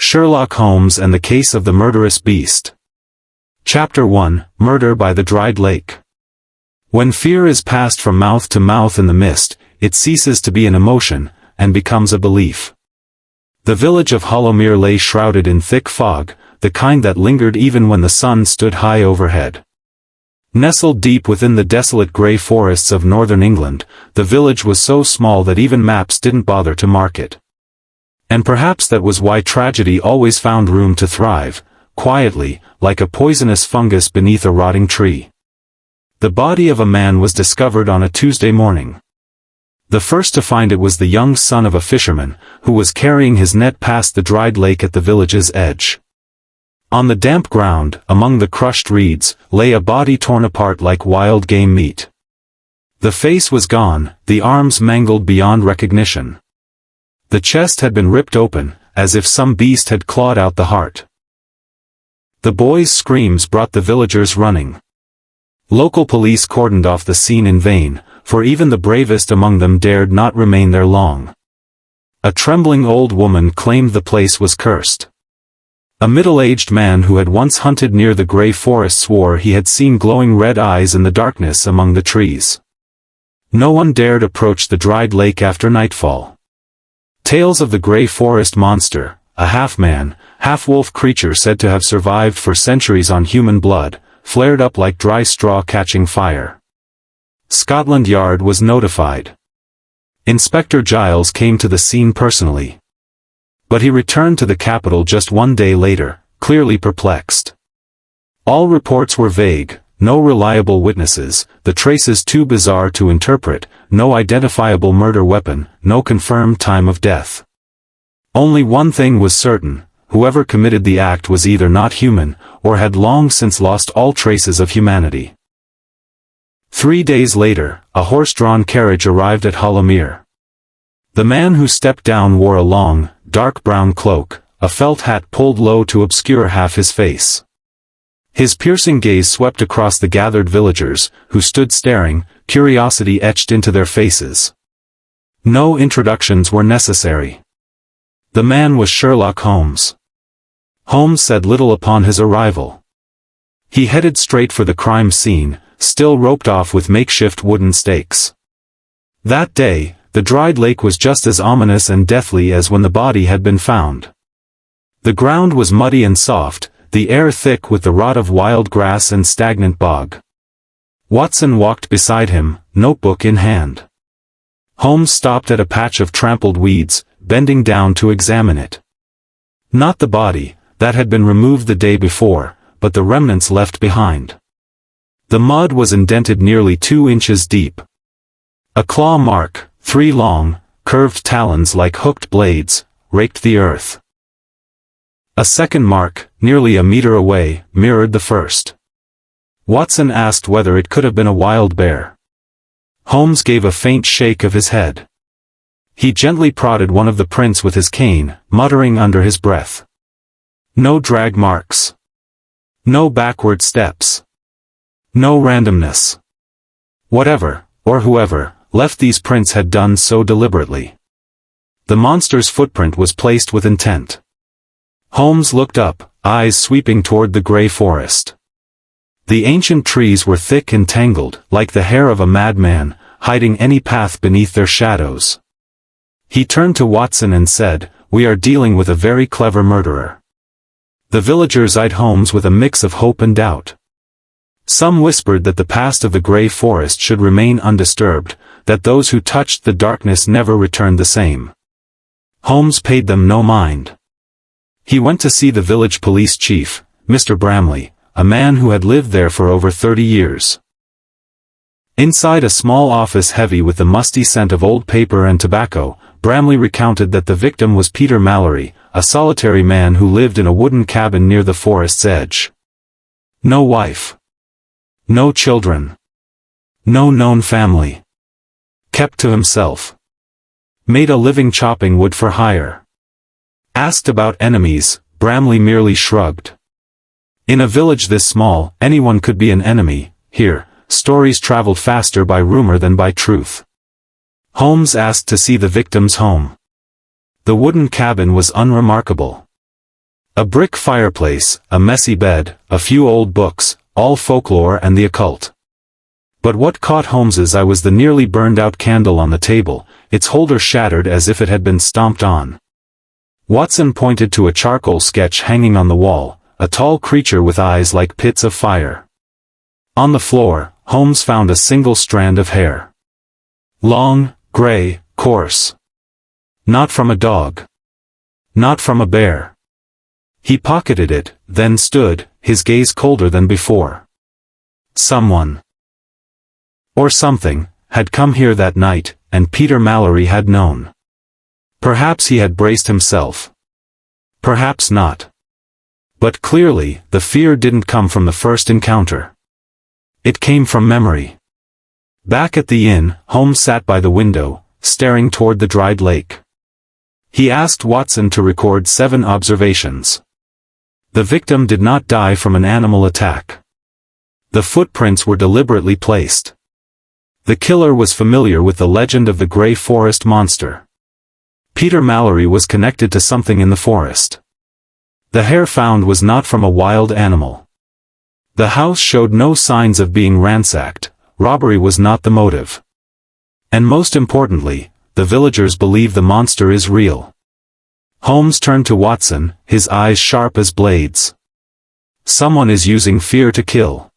Sherlock Holmes and the Case of the Murderous Beast. Chapter 1, Murder by the Dried Lake. When fear is passed from mouth to mouth in the mist, it ceases to be an emotion, and becomes a belief. The village of Hollowmere lay shrouded in thick fog, the kind that lingered even when the sun stood high overhead. Nestled deep within the desolate grey forests of northern England, the village was so small that even maps didn't bother to mark it. And perhaps that was why tragedy always found room to thrive, quietly, like a poisonous fungus beneath a rotting tree. The body of a man was discovered on a Tuesday morning. The first to find it was the young son of a fisherman, who was carrying his net past the dried lake at the village's edge. On the damp ground, among the crushed reeds, lay a body torn apart like wild game meat. The face was gone, the arms mangled beyond recognition. The chest had been ripped open, as if some beast had clawed out the heart. The boy's screams brought the villagers running. Local police cordoned off the scene in vain, for even the bravest among them dared not remain there long. A trembling old woman claimed the place was cursed. A middle-aged man who had once hunted near the grey forest swore he had seen glowing red eyes in the darkness among the trees. No one dared approach the dried lake after nightfall. Tales of the grey forest monster, a half-man, half-wolf creature said to have survived for centuries on human blood, flared up like dry straw catching fire. Scotland Yard was notified. Inspector Giles came to the scene personally. But he returned to the capital just one day later, clearly perplexed. All reports were vague, no reliable witnesses, the traces too bizarre to interpret, no identifiable murder weapon, no confirmed time of death. Only one thing was certain: whoever committed the act was either not human, or had long since lost all traces of humanity. 3 days later, a horse-drawn carriage arrived at Hollowmere. The man who stepped down wore a long, dark brown cloak, a felt hat pulled low to obscure half his face. His piercing gaze swept across the gathered villagers, who stood staring, curiosity etched into their faces. No introductions were necessary. The man was Sherlock Holmes. Holmes said little upon his arrival. He headed straight for the crime scene, still roped off with makeshift wooden stakes. That day, the dried lake was just as ominous and deathly as when the body had been found. The ground was muddy and soft, the air thick with the rot of wild grass and stagnant bog. Watson walked beside him, notebook in hand. Holmes stopped at a patch of trampled weeds, bending down to examine it. Not the body, that had been removed the day before, but the remnants left behind. The mud was indented nearly 2 inches deep. A claw mark, 3 long, curved talons like hooked blades, raked the earth. A second mark, nearly a meter away, mirrored the first. Watson asked whether it could have been a wild bear. Holmes gave a faint shake of his head. He gently prodded one of the prints with his cane, muttering under his breath. No drag marks. No backward steps. No randomness. Whatever, or whoever, left these prints had done so deliberately. The monster's footprint was placed with intent. Holmes looked up, eyes sweeping toward the grey forest. The ancient trees were thick and tangled, like the hair of a madman, hiding any path beneath their shadows. He turned to Watson and said, "We are dealing with a very clever murderer." The villagers eyed Holmes with a mix of hope and doubt. Some whispered that the past of the grey forest should remain undisturbed, that those who touched the darkness never returned the same. Holmes paid them no mind. He went to see the village police chief, Mr. Bramley, a man who had lived there for over 30 years. Inside a small office heavy with the musty scent of old paper and tobacco, Bramley recounted that the victim was Peter Mallory, a solitary man who lived in a wooden cabin near the forest's edge. No wife. No children. No known family. Kept to himself. Made a living chopping wood for hire. Asked about enemies, Bramley merely shrugged. In a village this small, anyone could be an enemy. Here, stories traveled faster by rumor than by truth. Holmes asked to see the victim's home. The wooden cabin was unremarkable. A brick fireplace, a messy bed, a few old books, all folklore and the occult. But what caught Holmes's eye was the nearly burned-out candle on the table, its holder shattered as if it had been stomped on. Watson pointed to a charcoal sketch hanging on the wall, a tall creature with eyes like pits of fire. On the floor, Holmes found a single strand of hair. Long, gray, coarse. Not from a dog. Not from a bear. He pocketed it, then stood, his gaze colder than before. Someone, or something, had come here that night, and Peter Mallory had known. Perhaps he had braced himself. Perhaps not. But clearly, the fear didn't come from the first encounter. It came from memory. Back at the inn, Holmes sat by the window, staring toward the dried lake. He asked Watson to record 7 observations. The victim did not die from an animal attack. The footprints were deliberately placed. The killer was familiar with the legend of the Grey Forest monster. Peter Mallory was connected to something in the forest. The hair found was not from a wild animal. The house showed no signs of being ransacked, robbery was not the motive. And most importantly, the villagers believe the monster is real. Holmes turned to Watson, his eyes sharp as blades. Someone is using fear to kill.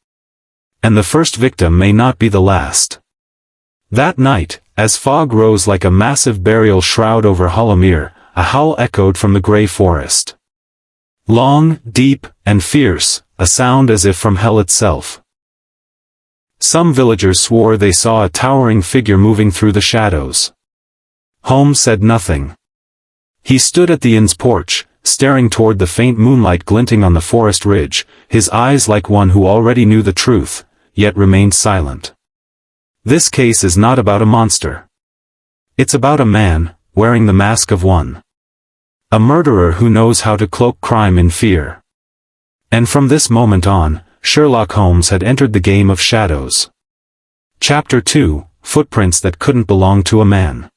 And the first victim may not be the last. That night, as fog rose like a massive burial shroud over Hollowmere, a howl echoed from the Grey Forest. Long, deep, and fierce, a sound as if from hell itself. Some villagers swore they saw a towering figure moving through the shadows. Holmes said nothing. He stood at the inn's porch, staring toward the faint moonlight glinting on the forest ridge, his eyes like one who already knew the truth, yet remained silent. This case is not about a monster. It's about a man, wearing the mask of one. A murderer who knows how to cloak crime in fear. And from this moment on, Sherlock Holmes had entered the game of shadows. Chapter 2, Footprints that couldn't belong to a man.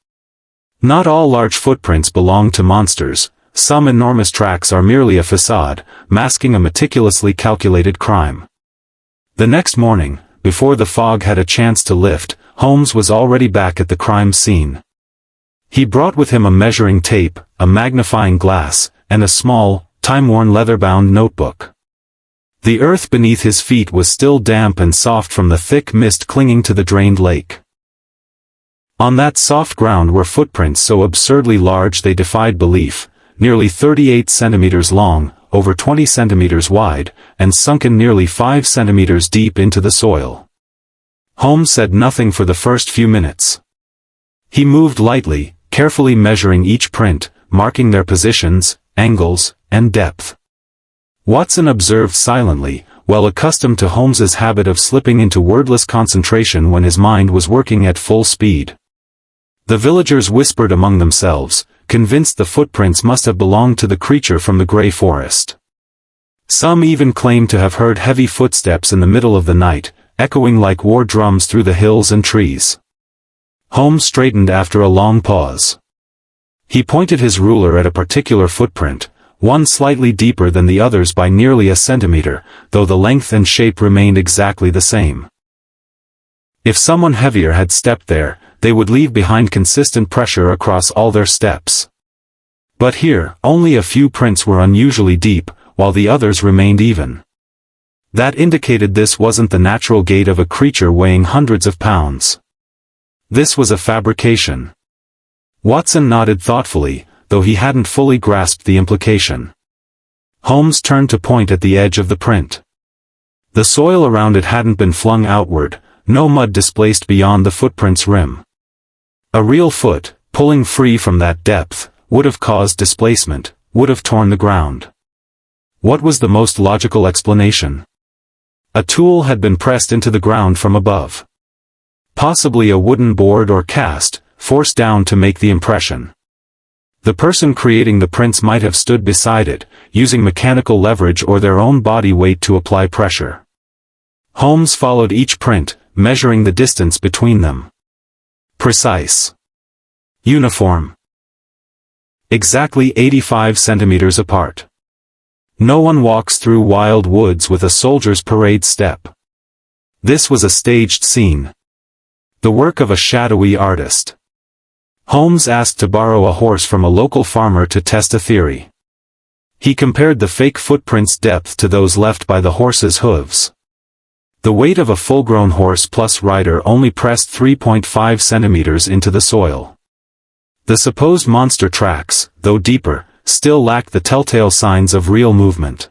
Not all large footprints belong to monsters, some enormous tracks are merely a facade, masking a meticulously calculated crime. The next morning, before the fog had a chance to lift, Holmes was already back at the crime scene. He brought with him a measuring tape, a magnifying glass, and a small, time-worn leather-bound notebook. The earth beneath his feet was still damp and soft from the thick mist clinging to the drained lake. On that soft ground were footprints so absurdly large they defied belief, nearly 38 centimeters long, over 20 centimeters wide, and sunken nearly 5 centimeters deep into the soil. Holmes said nothing for the first few minutes. He moved lightly, carefully measuring each print, marking their positions, angles, and depth. Watson observed silently, well accustomed to Holmes's habit of slipping into wordless concentration when his mind was working at full speed. The villagers whispered among themselves, convinced the footprints must have belonged to the creature from the Grey Forest. Some even claimed to have heard heavy footsteps in the middle of the night, echoing like war drums through the hills and trees. Holmes straightened after a long pause. He pointed his ruler at a particular footprint, one slightly deeper than the others by nearly a centimeter, though the length and shape remained exactly the same. If someone heavier had stepped there, they would leave behind consistent pressure across all their steps. But here, only a few prints were unusually deep, while the others remained even. That indicated this wasn't the natural gait of a creature weighing hundreds of pounds. This was a fabrication. Watson nodded thoughtfully, though he hadn't fully grasped the implication. Holmes turned to point at the edge of the print. The soil around it hadn't been flung outward, no mud displaced beyond the footprint's rim. A real foot, pulling free from that depth, would have caused displacement, would have torn the ground. What was the most logical explanation? A tool had been pressed into the ground from above. Possibly a wooden board or cast, forced down to make the impression. The person creating the prints might have stood beside it, using mechanical leverage or their own body weight to apply pressure. Holmes followed each print, measuring the distance between them. Precise. Uniform. Exactly 85 centimeters apart. No one walks through wild woods with a soldier's parade step. This was a staged scene. The work of a shadowy artist. Holmes asked to borrow a horse from a local farmer to test a theory. He compared the fake footprints' depth to those left by the horse's hooves. The weight of a full-grown horse plus rider only pressed 3.5 centimeters into the soil. The supposed monster tracks, though deeper, still lacked the telltale signs of real movement.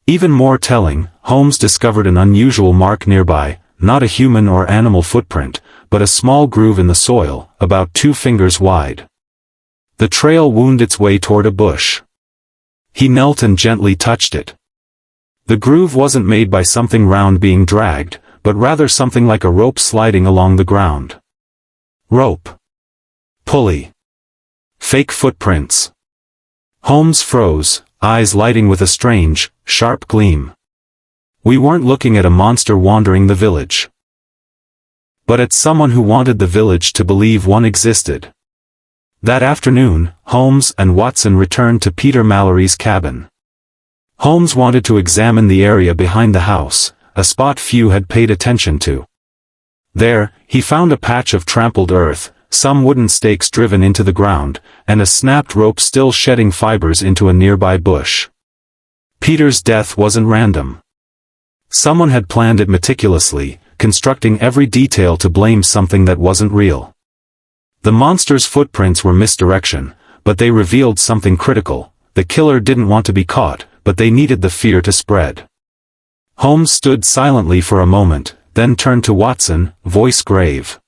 Even more telling, Holmes discovered an unusual mark nearby, not a human or animal footprint, but a small groove in the soil, about 2 fingers wide. The trail wound its way toward a bush. He knelt and gently touched it. The groove wasn't made by something round being dragged, but rather something like a rope sliding along the ground. Rope. Pulley. Fake footprints. Holmes froze, eyes lighting with a strange, sharp gleam. We weren't looking at a monster wandering the village, but at someone who wanted the village to believe one existed. That afternoon, Holmes and Watson returned to Peter Mallory's cabin. Holmes wanted to examine the area behind the house, a spot few had paid attention to. There, he found a patch of trampled earth, some wooden stakes driven into the ground, and a snapped rope still shedding fibers into a nearby bush. Peter's death wasn't random. Someone had planned it meticulously, constructing every detail to blame something that wasn't real. The monster's footprints were misdirection, but they revealed something critical. The killer didn't want to be caught, but they needed the fear to spread. Holmes stood silently for a moment, then turned to Watson, voice grave.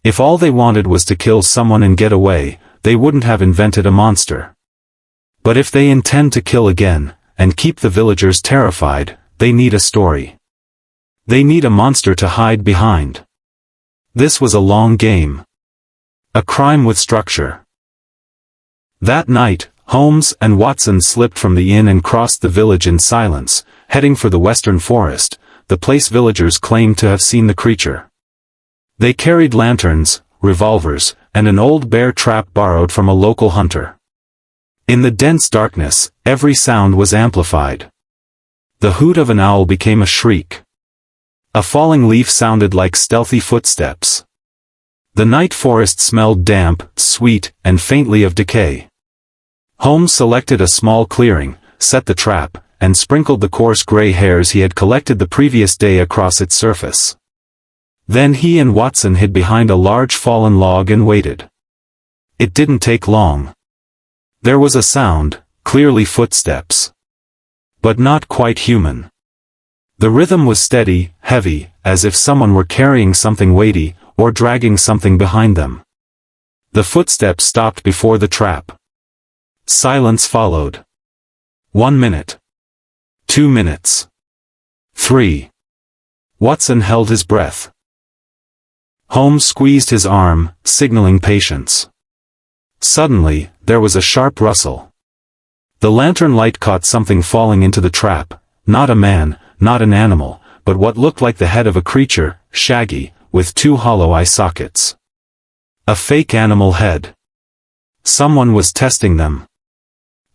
If all they wanted was to kill someone and get away, they wouldn't have invented a monster. But if they intend to kill again, and keep the villagers terrified, they need a story. They need a monster to hide behind. This was a long game. A crime with structure. That night, Holmes and Watson slipped from the inn and crossed the village in silence, heading for the western forest, the place villagers claimed to have seen the creature. They carried lanterns, revolvers, and an old bear trap borrowed from a local hunter. In the dense darkness, every sound was amplified. The hoot of an owl became a shriek. A falling leaf sounded like stealthy footsteps. The night forest smelled damp, sweet, and faintly of decay. Holmes selected a small clearing, set the trap, and sprinkled the coarse gray hairs he had collected the previous day across its surface. Then he and Watson hid behind a large fallen log and waited. It didn't take long. There was a sound, clearly footsteps. But not quite human. The rhythm was steady, heavy, as if someone were carrying something weighty, or dragging something behind them. The footsteps stopped before the trap. Silence followed. 1 minute. 2 minutes. 3. Watson held his breath. Holmes squeezed his arm, signaling patience. Suddenly, there was a sharp rustle. The lantern light caught something falling into the trap, not a man, not an animal, but what looked like the head of a creature, shaggy, with 2 hollow eye sockets. A fake animal head. Someone was testing them.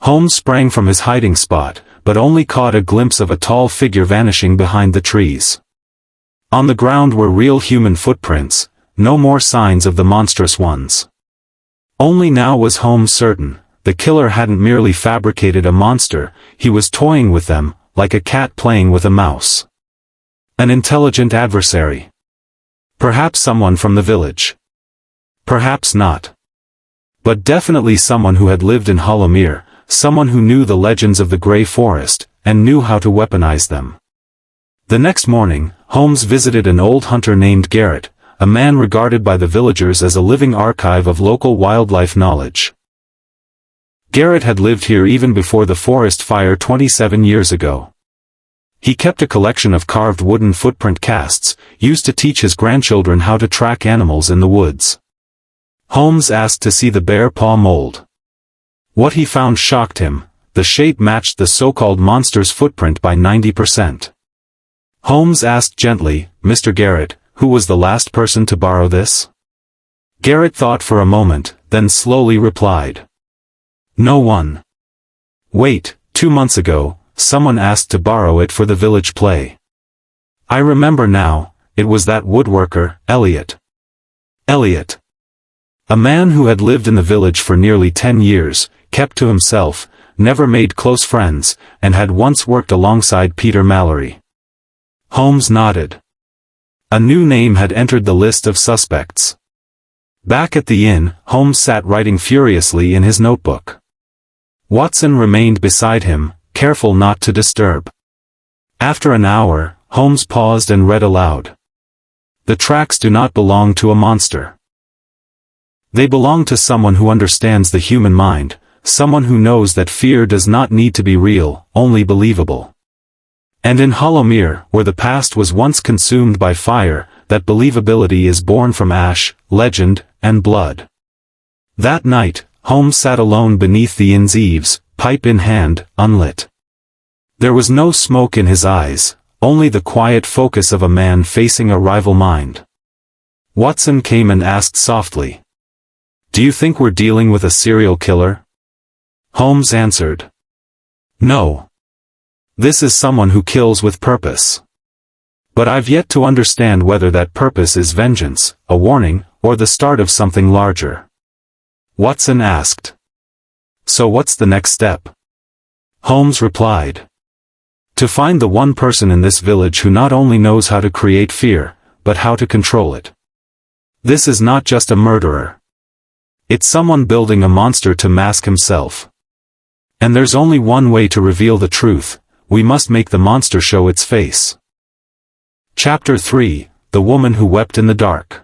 Holmes sprang from his hiding spot, but only caught a glimpse of a tall figure vanishing behind the trees. On the ground were real human footprints, no more signs of the monstrous ones. Only now was Holmes certain, the killer hadn't merely fabricated a monster, he was toying with them, like a cat playing with a mouse. An intelligent adversary. Perhaps someone from the village. Perhaps not. But definitely someone who had lived in Hollowmere, someone who knew the legends of the Grey Forest, and knew how to weaponize them. The next morning, Holmes visited an old hunter named Garrett, a man regarded by the villagers as a living archive of local wildlife knowledge. Garrett had lived here even before the forest fire 27 years ago. He kept a collection of carved wooden footprint casts, used to teach his grandchildren how to track animals in the woods. Holmes asked to see the bear paw mold. What he found shocked him, the shape matched the so-called monster's footprint by 90%. Holmes asked gently, "Mr. Garrett, who was the last person to borrow this?" Garrett thought for a moment, then slowly replied. "No one." "Wait, 2 months ago, someone asked to borrow it for the village play. I remember now, it was that woodworker, Elliot. Elliot. A man who had lived in the village for nearly 10 years, kept to himself, never made close friends, and had once worked alongside Peter Mallory. Holmes nodded. A new name had entered the list of suspects. Back at the inn, Holmes sat writing furiously in his notebook. Watson remained beside him, careful not to disturb. After an hour, Holmes paused and read aloud. The tracks do not belong to a monster. They belong to someone who understands the human mind, someone who knows that fear does not need to be real, only believable. And in Hollowmere, where the past was once consumed by fire, that believability is born from ash, legend, and blood. That night, Holmes sat alone beneath the inn's eaves, pipe in hand, unlit. There was no smoke in his eyes, only the quiet focus of a man facing a rival mind. Watson came and asked softly, "Do you think we're dealing with a serial killer?" Holmes answered, "No. This is someone who kills with purpose. But I've yet to understand whether that purpose is vengeance, a warning, or the start of something larger." Watson asked, "So what's the next step?" Holmes replied, "To find the one person in this village who not only knows how to create fear, but how to control it. This is not just a murderer. It's someone building a monster to mask himself. And there's only one way to reveal the truth: we must make the monster show its face." Chapter 3: The Woman Who Wept in the Dark.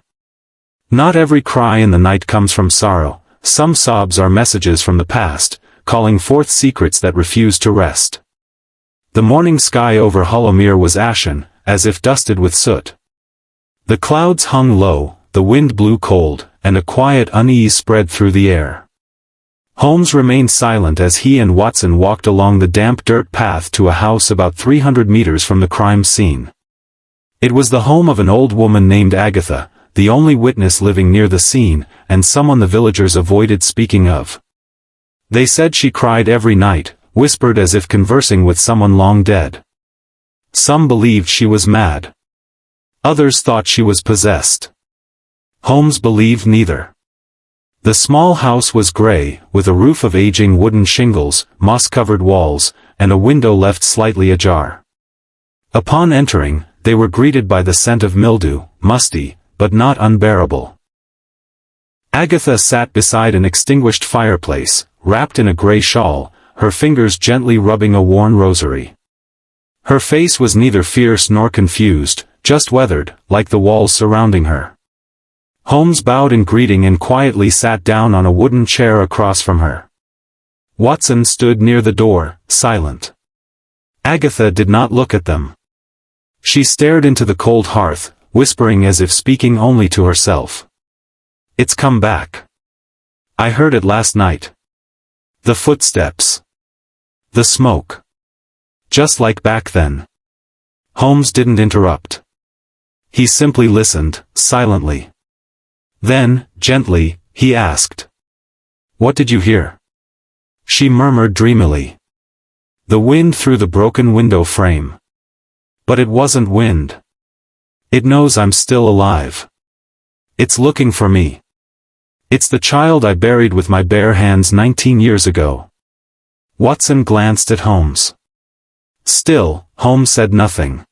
Not every cry in the night comes from sorrow, some sobs are messages from the past, calling forth secrets that refuse to rest. The morning sky over Hollowmere was ashen, as if dusted with soot. The clouds hung low, the wind blew cold, and a quiet unease spread through the air. Holmes remained silent as he and Watson walked along the damp dirt path to a house about 300 meters from the crime scene. It was the home of an old woman named Agatha, the only witness living near the scene, and someone the villagers avoided speaking of. They said she cried every night, whispered as if conversing with someone long dead. Some believed she was mad. Others thought she was possessed. Holmes believed neither. The small house was gray, with a roof of aging wooden shingles, moss-covered walls, and a window left slightly ajar. Upon entering, they were greeted by the scent of mildew, musty, but not unbearable. Agatha sat beside an extinguished fireplace, wrapped in a gray shawl, her fingers gently rubbing a worn rosary. Her face was neither fierce nor confused, just weathered, like the walls surrounding her. Holmes bowed in greeting and quietly sat down on a wooden chair across from her. Watson stood near the door, silent. Agatha did not look at them. She stared into the cold hearth, whispering as if speaking only to herself. "It's come back. I heard it last night. The footsteps. The smoke. Just like back then." Holmes didn't interrupt. He simply listened, silently. Then, gently, he asked, "What did you hear?" She murmured dreamily. "The wind through the broken window frame. But it wasn't wind. It knows I'm still alive. It's looking for me. It's the child I buried with my bare hands 19 years ago." Watson glanced at Holmes. Still, Holmes said nothing.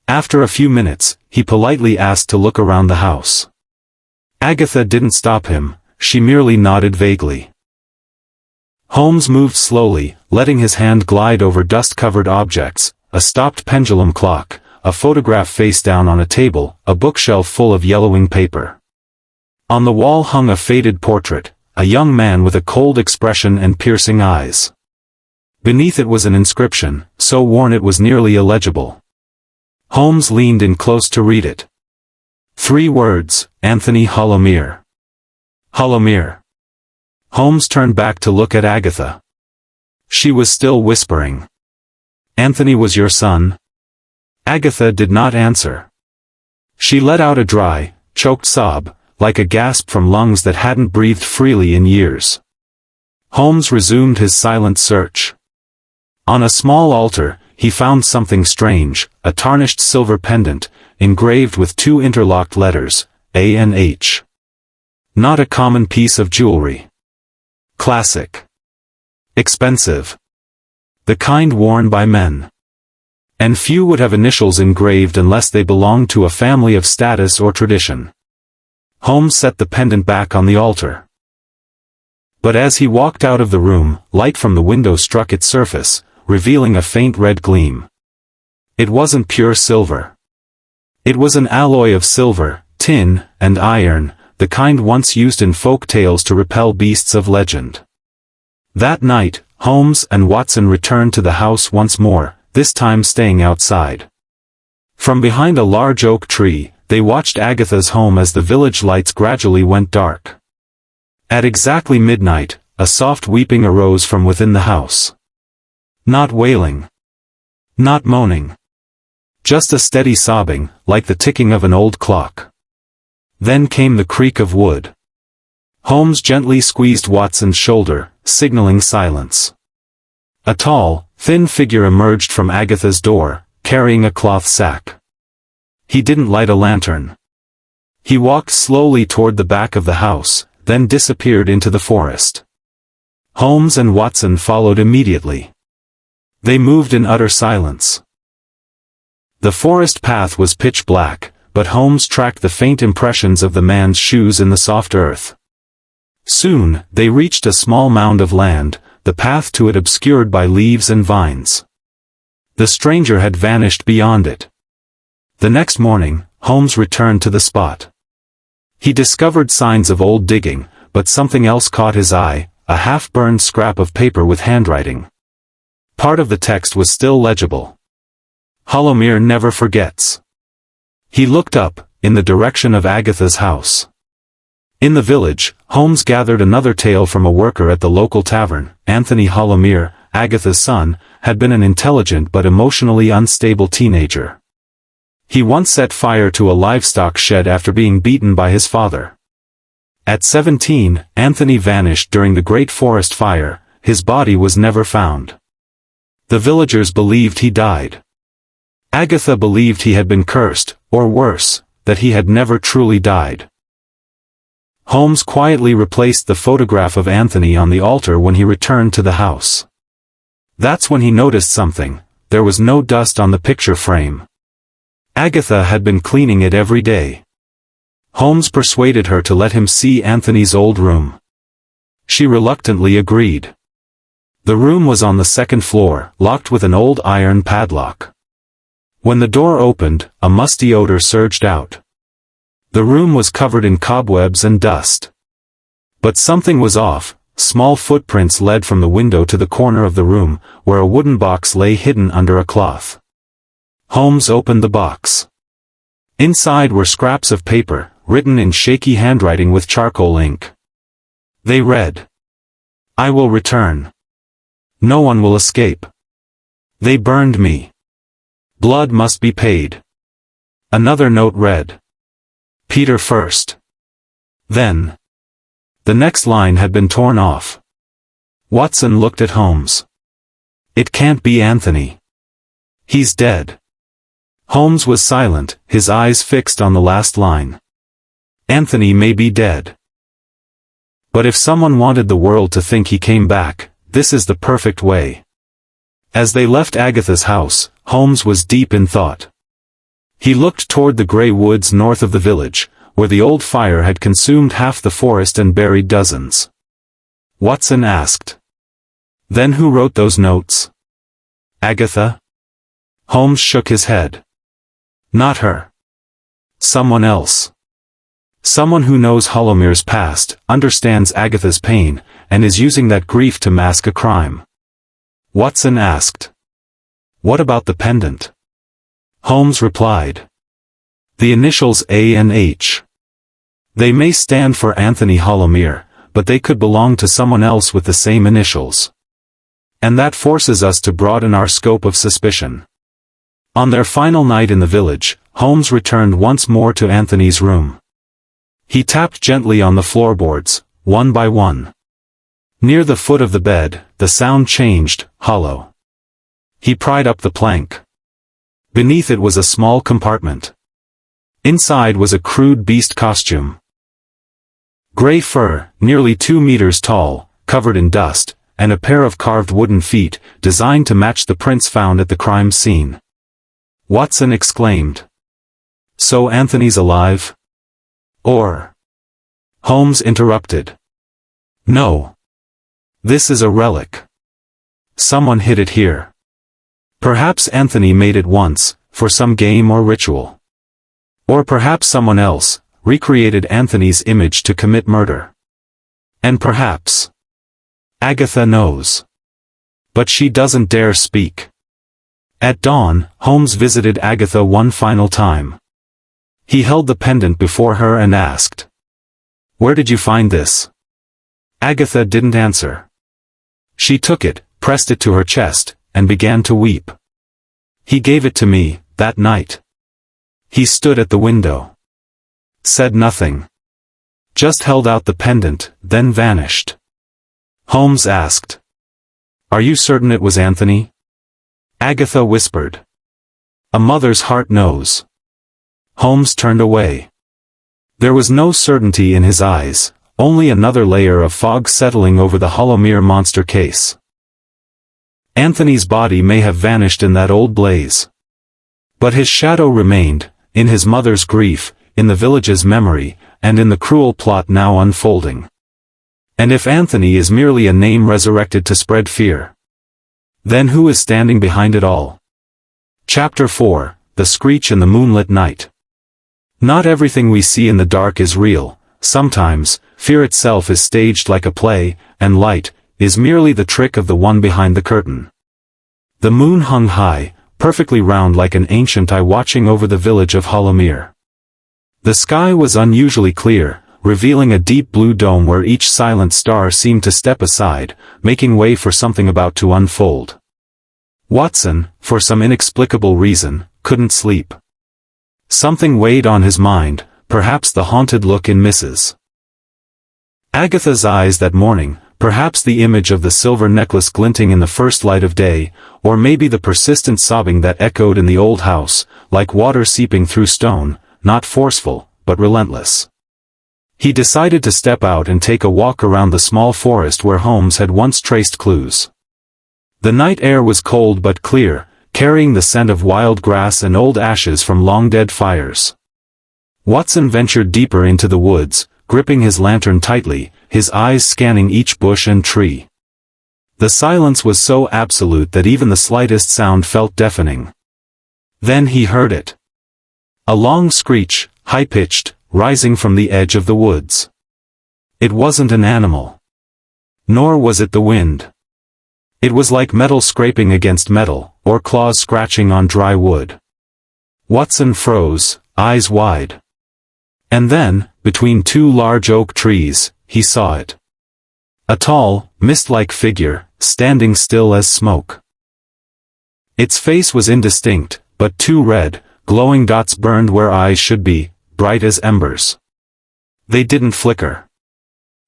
After a few minutes, he politely asked to look around the house. Agatha didn't stop him, she merely nodded vaguely. Holmes moved slowly, letting his hand glide over dust-covered objects, a stopped pendulum clock, a photograph face down on a table, a bookshelf full of yellowing paper. On the wall hung a faded portrait, a young man with a cold expression and piercing eyes. Beneath it was an inscription, so worn it was nearly illegible. Holmes leaned in close to read it. 3 words, Anthony Hollowmere. Hollowmere. Holmes turned back to look at Agatha. She was still whispering. "Anthony was your son?" Agatha did not answer. She let out a dry, choked sob, like a gasp from lungs that hadn't breathed freely in years. Holmes resumed his silent search. On a small altar, he found something strange, a tarnished silver pendant, engraved with 2 interlocked letters, A and H. Not a common piece of jewelry. Classic. Expensive. The kind worn by men. And few would have initials engraved unless they belonged to a family of status or tradition. Holmes set the pendant back on the altar. But as he walked out of the room, light from the window struck its surface, revealing a faint red gleam. It wasn't pure silver. It was an alloy of silver, tin, and iron, the kind once used in folk tales to repel beasts of legend. That night, Holmes and Watson returned to the house once more, this time staying outside. From behind a large oak tree, they watched Agatha's home as the village lights gradually went dark. At exactly midnight, a soft weeping arose from within the house. Not wailing. Not moaning. Just a steady sobbing, like the ticking of an old clock. Then came the creak of wood. Holmes gently squeezed Watson's shoulder, signaling silence. A tall, thin figure emerged from Agatha's door, carrying a cloth sack. He didn't light a lantern. He walked slowly toward the back of the house, then disappeared into the forest. Holmes and Watson followed immediately. They moved in utter silence. The forest path was pitch black, but Holmes tracked the faint impressions of the man's shoes in the soft earth. Soon, they reached a small mound of land, the path to it obscured by leaves and vines. The stranger had vanished beyond it. The next morning, Holmes returned to the spot. He discovered signs of old digging, but something else caught his eye, a half-burned scrap of paper with handwriting. Part of the text was still legible. Hollowmere never forgets. He looked up, in the direction of Agatha's house. In the village, Holmes gathered another tale from a worker at the local tavern. Anthony Hollowmere, Agatha's son, had been an intelligent but emotionally unstable teenager. He once set fire to a livestock shed after being beaten by his father. At 17, Anthony vanished during the Great Forest Fire. His body was never found. The villagers believed he died. Agatha believed he had been cursed, or worse, that he had never truly died. Holmes quietly replaced the photograph of Anthony on the altar when he returned to the house. That's when he noticed something. There was no dust on the picture frame. Agatha had been cleaning it every day. Holmes persuaded her to let him see Anthony's old room. She reluctantly agreed. The room was on the second floor, locked with an old iron padlock. When the door opened, a musty odor surged out. The room was covered in cobwebs and dust. But something was off. Small footprints led from the window to the corner of the room, where a wooden box lay hidden under a cloth. Holmes opened the box. Inside were scraps of paper, written in shaky handwriting with charcoal ink. They read, "I will return. No one will escape. They burned me. Blood must be paid." Another note read, "Peter first. Then." The next line had been torn off. Watson looked at Holmes. "It can't be Anthony. He's dead." Holmes was silent, his eyes fixed on the last line. Anthony may be dead. But if someone wanted the world to think he came back, this is the perfect way. As they left Agatha's house, Holmes was deep in thought. He looked toward the gray woods north of the village, where the old fire had consumed half the forest and buried dozens. Watson asked, "Then who wrote those notes? Agatha?" Holmes shook his head. "Not her. Someone else. Someone who knows Hollowmere's past, understands Agatha's pain, and is using that grief to mask a crime." Watson asked, "What about the pendant?" Holmes replied, "The initials A and H. They may stand for Anthony Hollowmere, but they could belong to someone else with the same initials. And that forces us to broaden our scope of suspicion." On their final night in the village, Holmes returned once more to Anthony's room. He tapped gently on the floorboards, one by one. Near the foot of the bed, the sound changed, hollow. He pried up the plank. Beneath it was a small compartment. Inside was a crude beast costume. Gray fur, nearly 2 meters tall, covered in dust, and a pair of carved wooden feet, designed to match the prints found at the crime scene. Watson exclaimed. "So Anthony's alive? Or?" Holmes interrupted. "No. This is a relic. Someone hid it here. Perhaps Anthony made it once, for some game or ritual. Or perhaps someone else recreated Anthony's image to commit murder. And perhaps Agatha knows. But she doesn't dare speak." At dawn, Holmes visited Agatha one final time. He held the pendant before her and asked, "Where did you find this?" Agatha didn't answer. She took it, pressed it to her chest, and began to weep. "He gave it to me, that night." He stood at the window. Said nothing. Just held out the pendant, then vanished. Holmes asked, "Are you certain it was Anthony?" Agatha whispered, "A mother's heart knows." Holmes turned away. There was no certainty in his eyes, only another layer of fog settling over the Hollowmere monster case. Anthony's body may have vanished in that old blaze. But his shadow remained, in his mother's grief, in the village's memory, and in the cruel plot now unfolding. And if Anthony is merely a name resurrected to spread fear, then who is standing behind it all? Chapter 4, The Screech in the Moonlit Night. Not everything we see in the dark is real. Sometimes, fear itself is staged like a play, and light is merely the trick of the one behind the curtain. The moon hung high, perfectly round like an ancient eye watching over the village of Hollowmere. The sky was unusually clear, revealing a deep blue dome where each silent star seemed to step aside, making way for something about to unfold. Watson, for some inexplicable reason, couldn't sleep. Something weighed on his mind, perhaps the haunted look in Mrs. Agatha's eyes that morning, perhaps the image of the silver necklace glinting in the first light of day, or maybe the persistent sobbing that echoed in the old house, like water seeping through stone, not forceful, but relentless. He decided to step out and take a walk around the small forest where Holmes had once traced clues. The night air was cold but clear, carrying the scent of wild grass and old ashes from long-dead fires. Watson ventured deeper into the woods, gripping his lantern tightly, his eyes scanning each bush and tree. The silence was so absolute that even the slightest sound felt deafening. Then he heard it. A long screech, high-pitched, rising from the edge of the woods. It wasn't an animal. Nor was it the wind. It was like metal scraping against metal, or claws scratching on dry wood. Watson froze, eyes wide. And then, between two large oak trees, he saw it. A tall, mist-like figure, standing still as smoke. Its face was indistinct, but two red, glowing dots burned where eyes should be, bright as embers. They didn't flicker.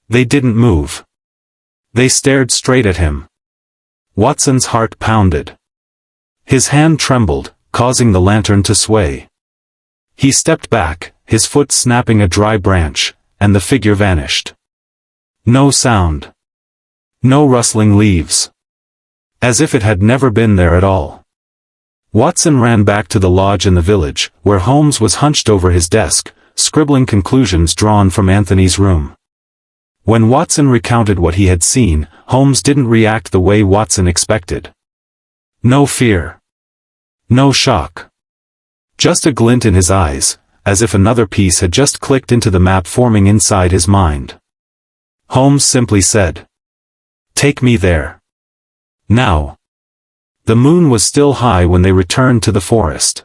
They didn't move. They stared straight at him. Watson's heart pounded. His hand trembled, causing the lantern to sway. He stepped back, his foot snapping a dry branch, and the figure vanished. No sound. No rustling leaves. As if it had never been there at all. Watson ran back to the lodge in the village, where Holmes was hunched over his desk, scribbling conclusions drawn from Anthony's room. When Watson recounted what he had seen, Holmes didn't react the way Watson expected. No fear. No shock. Just a glint in his eyes, as if another piece had just clicked into the map forming inside his mind. Holmes simply said, "Take me there. Now." The moon was still high when they returned to the forest.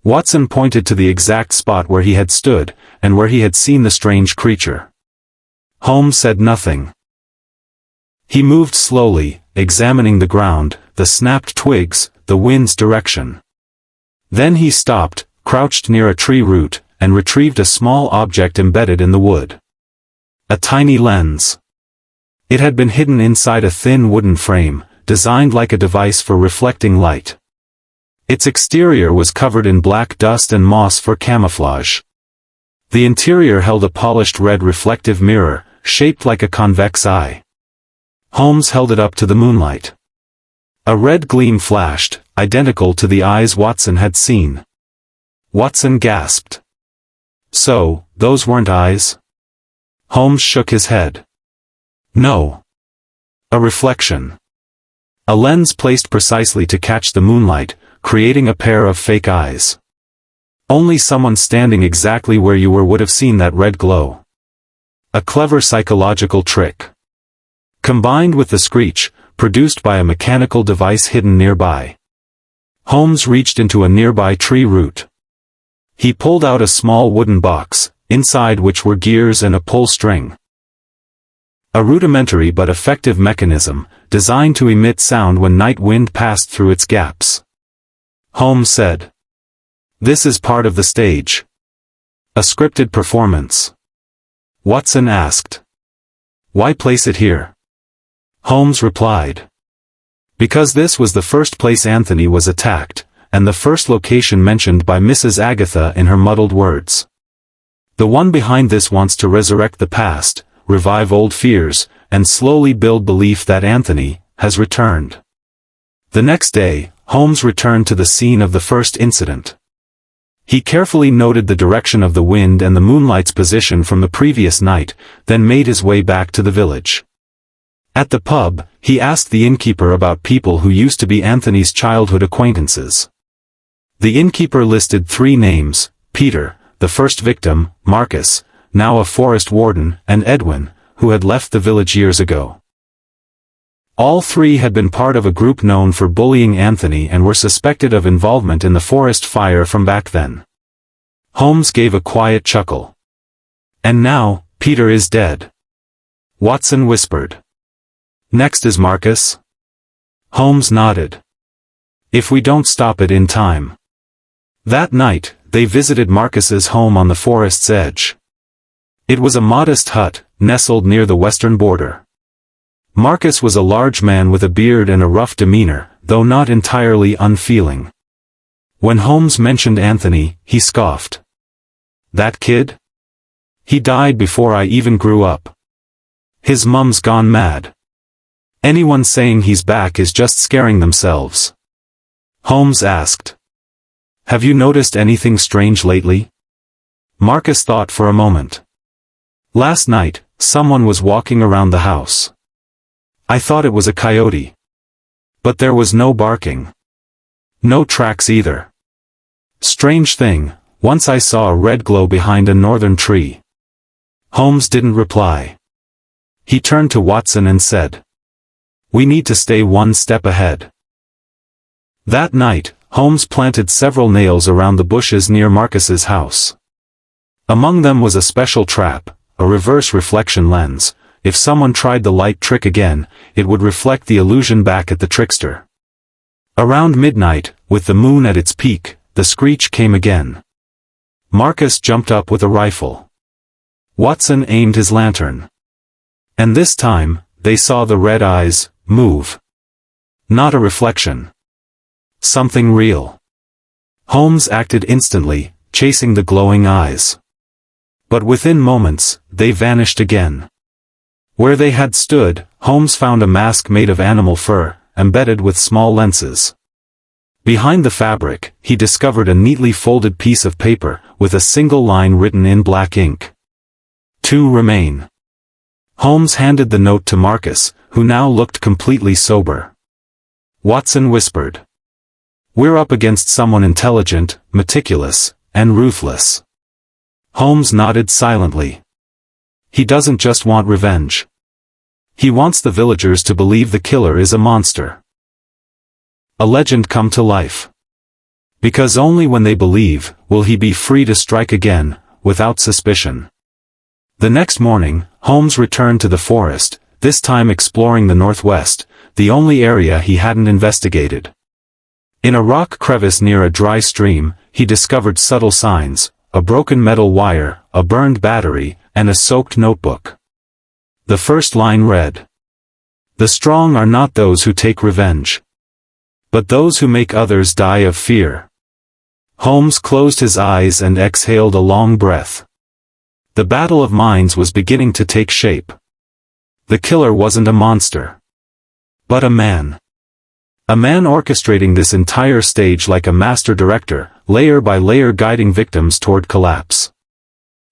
Watson pointed to the exact spot where he had stood, and where he had seen the strange creature. Holmes said nothing. He moved slowly, examining the ground, the snapped twigs, the wind's direction. Then he stopped, crouched near a tree root, and retrieved a small object embedded in the wood. A tiny lens. It had been hidden inside a thin wooden frame, designed like a device for reflecting light. Its exterior was covered in black dust and moss for camouflage. The interior held a polished red reflective mirror, shaped like a convex eye. Holmes held it up to the moonlight. A red gleam flashed, identical to the eyes Watson had seen. Watson gasped. So, those weren't eyes? Holmes shook his head. No. A reflection. A lens placed precisely to catch the moonlight, creating a pair of fake eyes. Only someone standing exactly where you were would have seen that red glow. A clever psychological trick. Combined with the screech, produced by a mechanical device hidden nearby. Holmes reached into a nearby tree root. He pulled out a small wooden box, inside which were gears and a pull string. A rudimentary but effective mechanism, designed to emit sound when night wind passed through its gaps. Holmes said. This is part of the stage. A scripted performance. Watson asked. Why place it here? Holmes replied. Because this was the first place Anthony was attacked, and the first location mentioned by Mrs. Agatha in her muddled words. The one behind this wants to resurrect the past, revive old fears, and slowly build belief that Anthony has returned. The next day, Holmes returned to the scene of the first incident. He carefully noted the direction of the wind and the moonlight's position from the previous night, then made his way back to the village. At the pub, he asked the innkeeper about people who used to be Anthony's childhood acquaintances. The innkeeper listed 3 names: Peter, the first victim, Marcus, now a forest warden, and Edwin, who had left the village years ago. All 3 had been part of a group known for bullying Anthony and were suspected of involvement in the forest fire from back then. Holmes gave a quiet chuckle. And now, Peter is dead. Watson whispered. Next is Marcus? Holmes nodded. If we don't stop it in time. That night, they visited Marcus's home on the forest's edge. It was a modest hut, nestled near the western border. Marcus was a large man with a beard and a rough demeanor, though not entirely unfeeling. When Holmes mentioned Anthony, he scoffed. That kid? He died before I even grew up. His mum's gone mad. Anyone saying he's back is just scaring themselves. Holmes asked. Have you noticed anything strange lately? Marcus thought for a moment. Last night, someone was walking around the house. I thought it was a coyote. But there was no barking. No tracks either. Strange thing, once I saw a red glow behind a northern tree. Holmes didn't reply. He turned to Watson and said. We need to stay one step ahead. That night, Holmes planted several nails around the bushes near Marcus's house. Among them was a special trap, a reverse reflection lens. If someone tried the light trick again, it would reflect the illusion back at the trickster. Around midnight, with the moon at its peak, the screech came again. Marcus jumped up with a rifle. Watson aimed his lantern. And this time, they saw the red eyes move. Not a reflection. Something real. Holmes acted instantly, chasing the glowing eyes. But within moments, they vanished again. Where they had stood, Holmes found a mask made of animal fur, embedded with small lenses. Behind the fabric, he discovered a neatly folded piece of paper, with a single line written in black ink. 2 remain. Holmes handed the note to Marcus, who now looked completely sober. Watson whispered. We're up against someone intelligent, meticulous, and ruthless. Holmes nodded silently. He doesn't just want revenge. He wants the villagers to believe the killer is a monster. A legend come to life. Because only when they believe, will he be free to strike again, without suspicion. The next morning, Holmes returned to the forest, this time exploring the northwest, the only area he hadn't investigated. In a rock crevice near a dry stream, he discovered subtle signs, a broken metal wire, a burned battery, and a soaked notebook. The first line read, The strong are not those who take revenge, but those who make others die of fear. Holmes closed his eyes and exhaled a long breath. The battle of minds was beginning to take shape. The killer wasn't a monster, but a man. A man orchestrating this entire stage like a master director, layer by layer guiding victims toward collapse.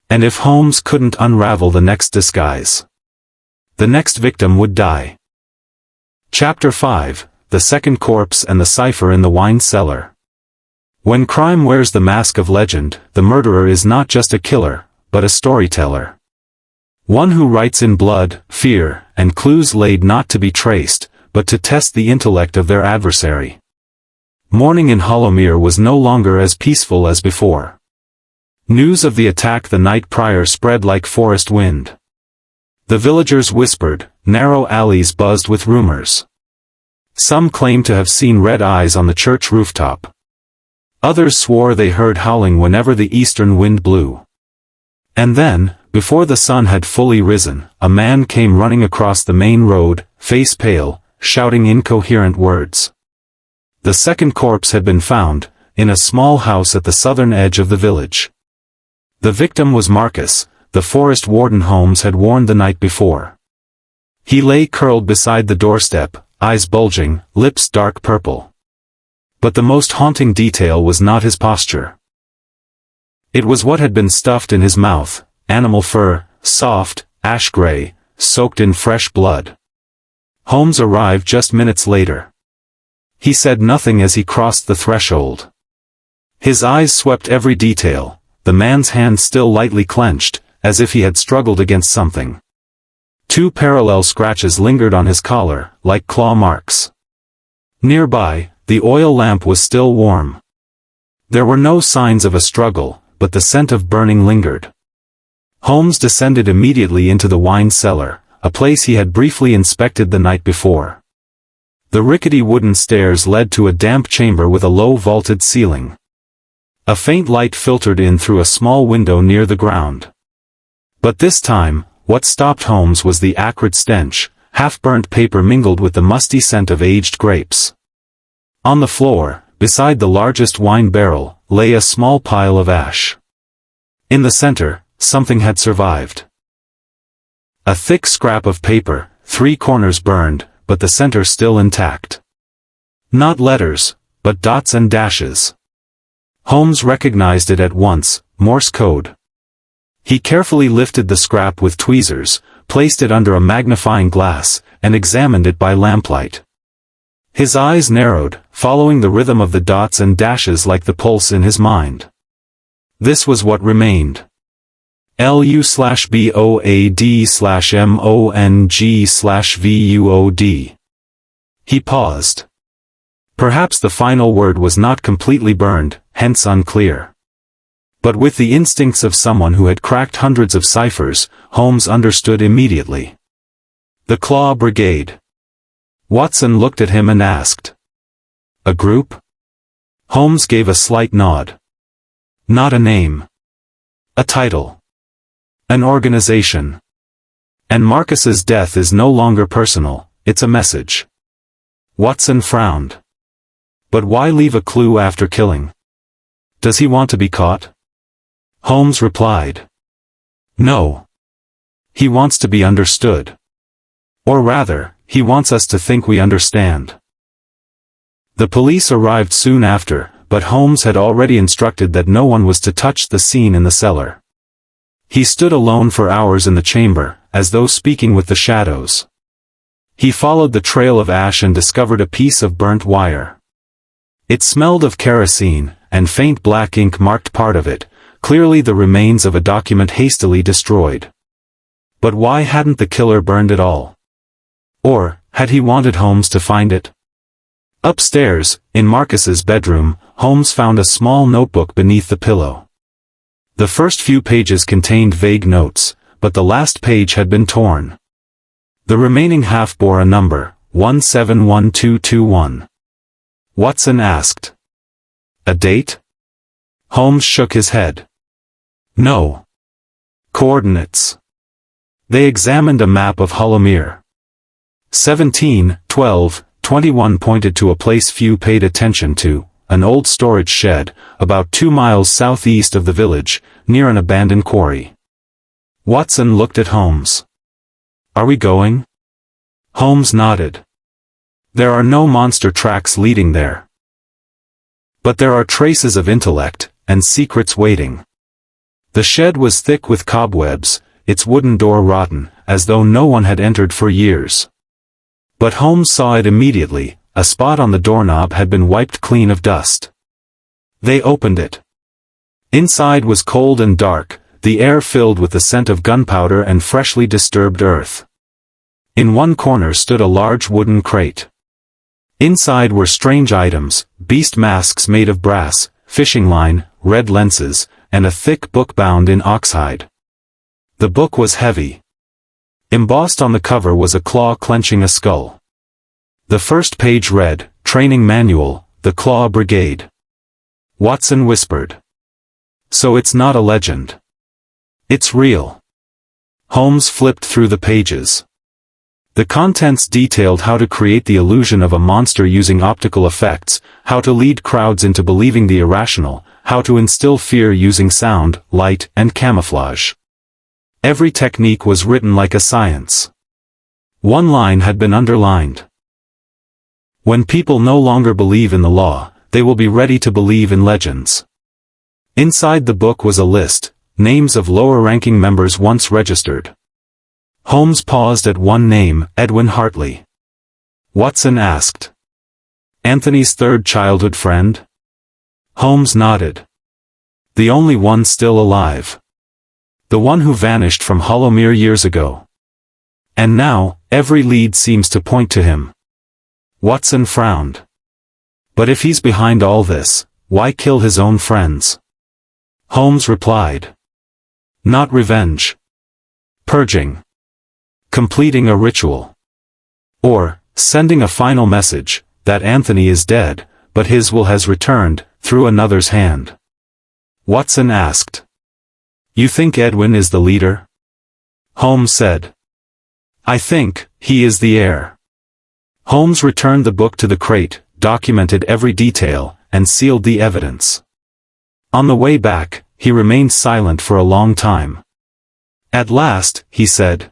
And if Holmes couldn't unravel the next disguise, the next victim would die. Chapter 5, The Second Corpse and the Cipher in the Wine Cellar. When crime wears the mask of legend, the murderer is not just a killer, but a storyteller. One who writes in blood, fear, and clues laid not to be traced, but to test the intellect of their adversary. Morning in Hollowmere was no longer as peaceful as before. News of the attack the night prior spread like forest wind. The villagers whispered, narrow alleys buzzed with rumors. Some claimed to have seen red eyes on the church rooftop. Others swore they heard howling whenever the eastern wind blew. And then, before the sun had fully risen, a man came running across the main road, face pale, shouting incoherent words. The second corpse had been found, in a small house at the southern edge of the village. The victim was Marcus, the forest warden Holmes had warned the night before. He lay curled beside the doorstep, eyes bulging, lips dark purple. But the most haunting detail was not his posture. It was what had been stuffed in his mouth, animal fur, soft, ash-gray, soaked in fresh blood. Holmes arrived just minutes later. He said nothing as he crossed the threshold. His eyes swept every detail, the man's hand still lightly clenched, as if he had struggled against something. 2 parallel scratches lingered on his collar, like claw marks. Nearby, the oil lamp was still warm. There were no signs of a struggle, but the scent of burning lingered. Holmes descended immediately into the wine cellar, a place he had briefly inspected the night before. The rickety wooden stairs led to a damp chamber with a low vaulted ceiling. A faint light filtered in through a small window near the ground. But this time, what stopped Holmes was the acrid stench, half-burnt paper mingled with the musty scent of aged grapes. On the floor, beside the largest wine barrel, lay a small pile of ash. In the center, something had survived. A thick scrap of paper, 3 corners burned, but the center still intact. Not letters, but dots and dashes. Holmes recognized it at once, Morse code. He carefully lifted the scrap with tweezers, placed it under a magnifying glass, and examined it by lamplight. His eyes narrowed, following the rhythm of the dots and dashes like the pulse in his mind. This was what remained. LU/BOAD/MONG/VUOD. He paused. Perhaps the final word was not completely burned, hence unclear. But with the instincts of someone who had cracked hundreds of ciphers, Holmes understood immediately. The Claw Brigade. Watson looked at him and asked. A group? Holmes gave a slight nod. Not a name. A title. An organization. And Marcus's death is no longer personal, it's a message. Watson frowned. But why leave a clue after killing? Does he want to be caught? Holmes replied. No. He wants to be understood. Or rather, he wants us to think we understand. The police arrived soon after, but Holmes had already instructed that no one was to touch the scene in the cellar. He stood alone for hours in the chamber, as though speaking with the shadows. He followed the trail of ash and discovered a piece of burnt wire. It smelled of kerosene, and faint black ink marked part of it, clearly the remains of a document hastily destroyed. But why hadn't the killer burned it all? Or, had he wanted Holmes to find it? Upstairs, in Marcus's bedroom, Holmes found a small notebook beneath the pillow. The first few pages contained vague notes, but the last page had been torn. The remaining half bore a number, 171221. Watson asked. A date? Holmes shook his head. No. Coordinates. They examined a map of Hollowmere. 17, 12, 21 pointed to a place few paid attention to, an old storage shed, about 2 miles southeast of the village, near an abandoned quarry. Watson looked at Holmes. "Are we going?" Holmes nodded. "There are no monster tracks leading there. But there are traces of intellect, and secrets waiting." The shed was thick with cobwebs, its wooden door rotten, as though no one had entered for years. But Holmes saw it immediately, a spot on the doorknob had been wiped clean of dust. They opened it. Inside was cold and dark, the air filled with the scent of gunpowder and freshly disturbed earth. In one corner stood a large wooden crate. Inside were strange items, beast masks made of brass, fishing line, red lenses, and a thick book bound in oxhide. The book was heavy. Embossed on the cover was a claw clenching a skull. The first page read, "Training Manual, the Claw Brigade." Watson whispered. "So it's not a legend. It's real." Holmes flipped through the pages. The contents detailed how to create the illusion of a monster using optical effects, how to lead crowds into believing the irrational, how to instill fear using sound, light, and camouflage. Every technique was written like a science. One line had been underlined. "When people no longer believe in the law, they will be ready to believe in legends." Inside the book was a list, names of lower-ranking members once registered. Holmes paused at one name, Edwin Hartley. Watson asked. "Anthony's third childhood friend?" Holmes nodded. "The only one still alive. The one who vanished from Hollowmere years ago. And now, every lead seems to point to him." Watson frowned. "But if he's behind all this, why kill his own friends?" Holmes replied. "Not revenge. Purging. Completing a ritual. Or, sending a final message, that Anthony is dead, but his will has returned, through another's hand." Watson asked. "You think Edwin is the leader?" Holmes said. "I think he is the heir." Holmes returned the book to the crate, documented every detail, and sealed the evidence. On the way back, he remained silent for a long time. At last, he said,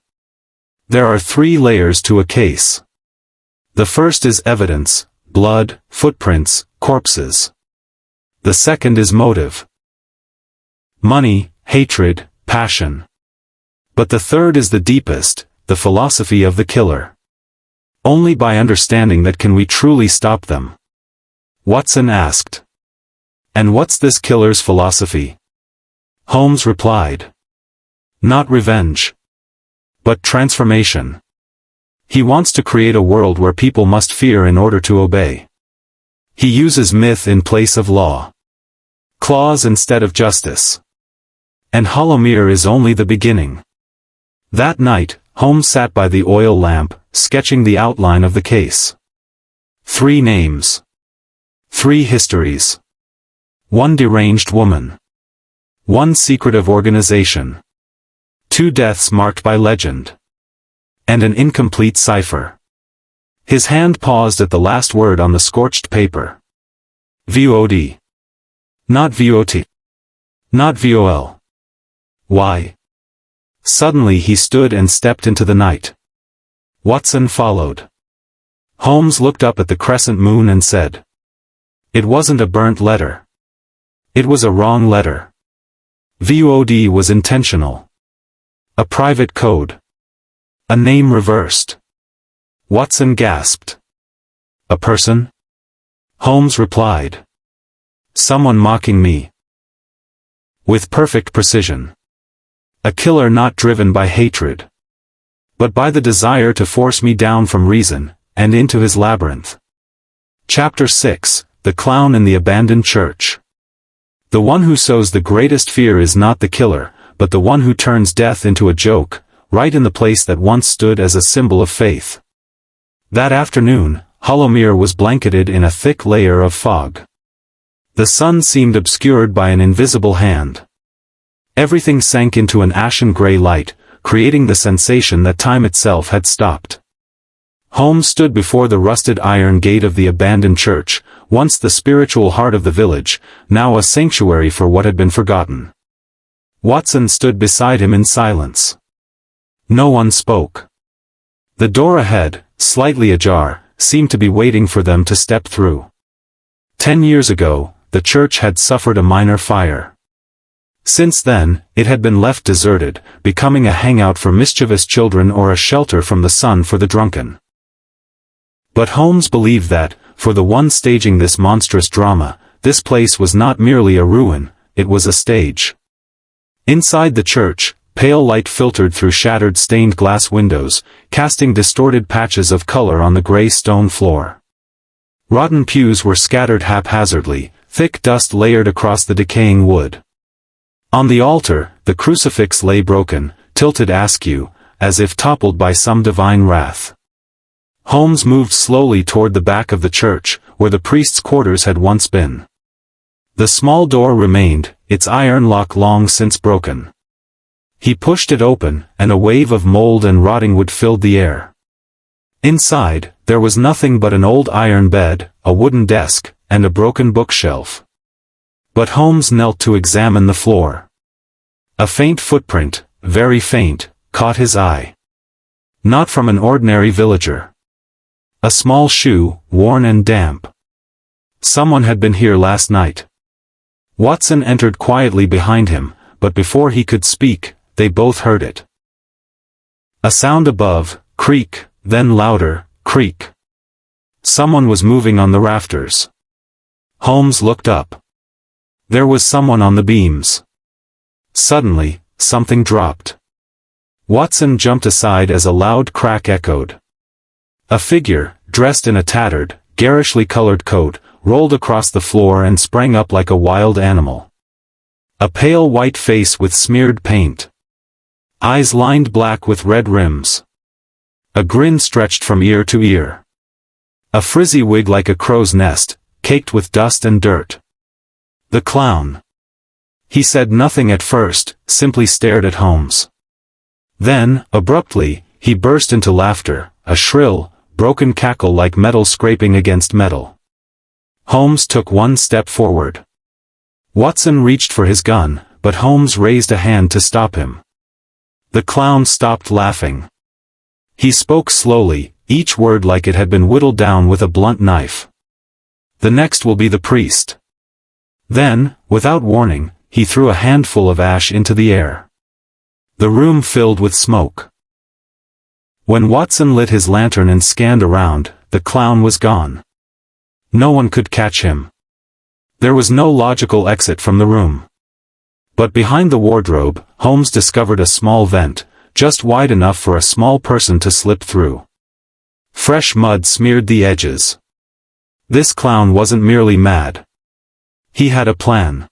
"There are 3 layers to a case. The first is evidence, blood, footprints, corpses. The second is motive. Money, hatred, passion. But the third is the deepest, the philosophy of the killer. Only by understanding that can we truly stop them." Watson asked. "And what's this killer's philosophy?" Holmes replied. "Not revenge. But transformation. He wants to create a world where people must fear in order to obey. He uses myth in place of law. Claws instead of justice. And Hollowmere is only the beginning." That night, Holmes sat by the oil lamp, sketching the outline of the case. 3 names. 3 histories. 1 deranged woman. 1 secretive organization. 2 deaths marked by legend. And an incomplete cipher. His hand paused at the last word on the scorched paper. VOD. Not VOT. Not VOL. Why? Suddenly he stood and stepped into the night. Watson followed. Holmes looked up at the crescent moon and said, "It wasn't a burnt letter. It was a wrong letter. VOD was intentional. A private code. A name reversed." Watson gasped. "A person?" Holmes replied. "Someone mocking me. With perfect precision. A killer not driven by hatred. But by the desire to force me down from reason, and into his labyrinth." Chapter 6, The Clown in the Abandoned Church. The one who sows the greatest fear is not the killer, but the one who turns death into a joke, right in the place that once stood as a symbol of faith. That afternoon, Hollowmere was blanketed in a thick layer of fog. The sun seemed obscured by an invisible hand. Everything sank into an ashen gray light, creating the sensation that time itself had stopped. Holmes stood before the rusted iron gate of the abandoned church, once the spiritual heart of the village, now a sanctuary for what had been forgotten. Watson stood beside him in silence. No one spoke. The door ahead, slightly ajar, seemed to be waiting for them to step through. 10 years ago, the church had suffered a minor fire. Since then, it had been left deserted, becoming a hangout for mischievous children or a shelter from the sun for the drunken. But Holmes believed that, for the one staging this monstrous drama, this place was not merely a ruin, it was a stage. Inside the church, pale light filtered through shattered stained glass windows, casting distorted patches of color on the gray stone floor. Rotten pews were scattered haphazardly, thick dust layered across the decaying wood. On the altar, the crucifix lay broken, tilted askew, as if toppled by some divine wrath. Holmes moved slowly toward the back of the church, where the priest's quarters had once been. The small door remained, its iron lock long since broken. He pushed it open, and a wave of mold and rotting wood filled the air. Inside, there was nothing but an old iron bed, a wooden desk, and a broken bookshelf. But Holmes knelt to examine the floor. A faint footprint, very faint, caught his eye. Not from an ordinary villager. A small shoe, worn and damp. Someone had been here last night. Watson entered quietly behind him, but before he could speak, they both heard it. A sound above, creak, then louder, creak. Someone was moving on the rafters. Holmes looked up. There was someone on the beams. Suddenly, something dropped. Watson jumped aside as a loud crack echoed. A figure, dressed in a tattered, garishly colored coat, rolled across the floor and sprang up like a wild animal. A pale white face with smeared paint. Eyes lined black with red rims. A grin stretched from ear to ear. A frizzy wig like a crow's nest, caked with dust and dirt. The clown. He said nothing at first, simply stared at Holmes. Then, abruptly, he burst into laughter, a shrill, broken cackle like metal scraping against metal. Holmes took one step forward. Watson reached for his gun, but Holmes raised a hand to stop him. The clown stopped laughing. He spoke slowly, each word like it had been whittled down with a blunt knife. The next will be the priest. Then, without warning, he threw a handful of ash into the air. The room filled with smoke. When Watson lit his lantern and scanned around, the clown was gone. No one could catch him. There was no logical exit from the room. But behind the wardrobe, Holmes discovered a small vent, just wide enough for a small person to slip through. Fresh mud smeared the edges. This clown wasn't merely mad. He had a plan.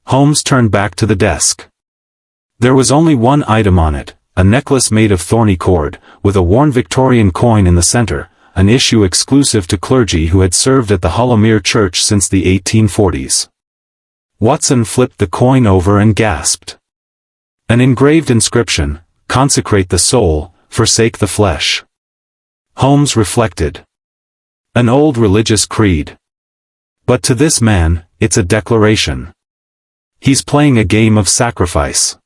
Holmes turned back to the desk. There was only one item on it, a necklace made of thorny cord, with a worn Victorian coin in the center, an issue exclusive to clergy who had served at the Hollowmere church since the 1840s. Watson flipped the coin over and gasped. An engraved inscription, "Consecrate the soul, forsake the flesh." Holmes reflected. An old religious creed. But to this man, it's a declaration. He's playing a game of sacrifice.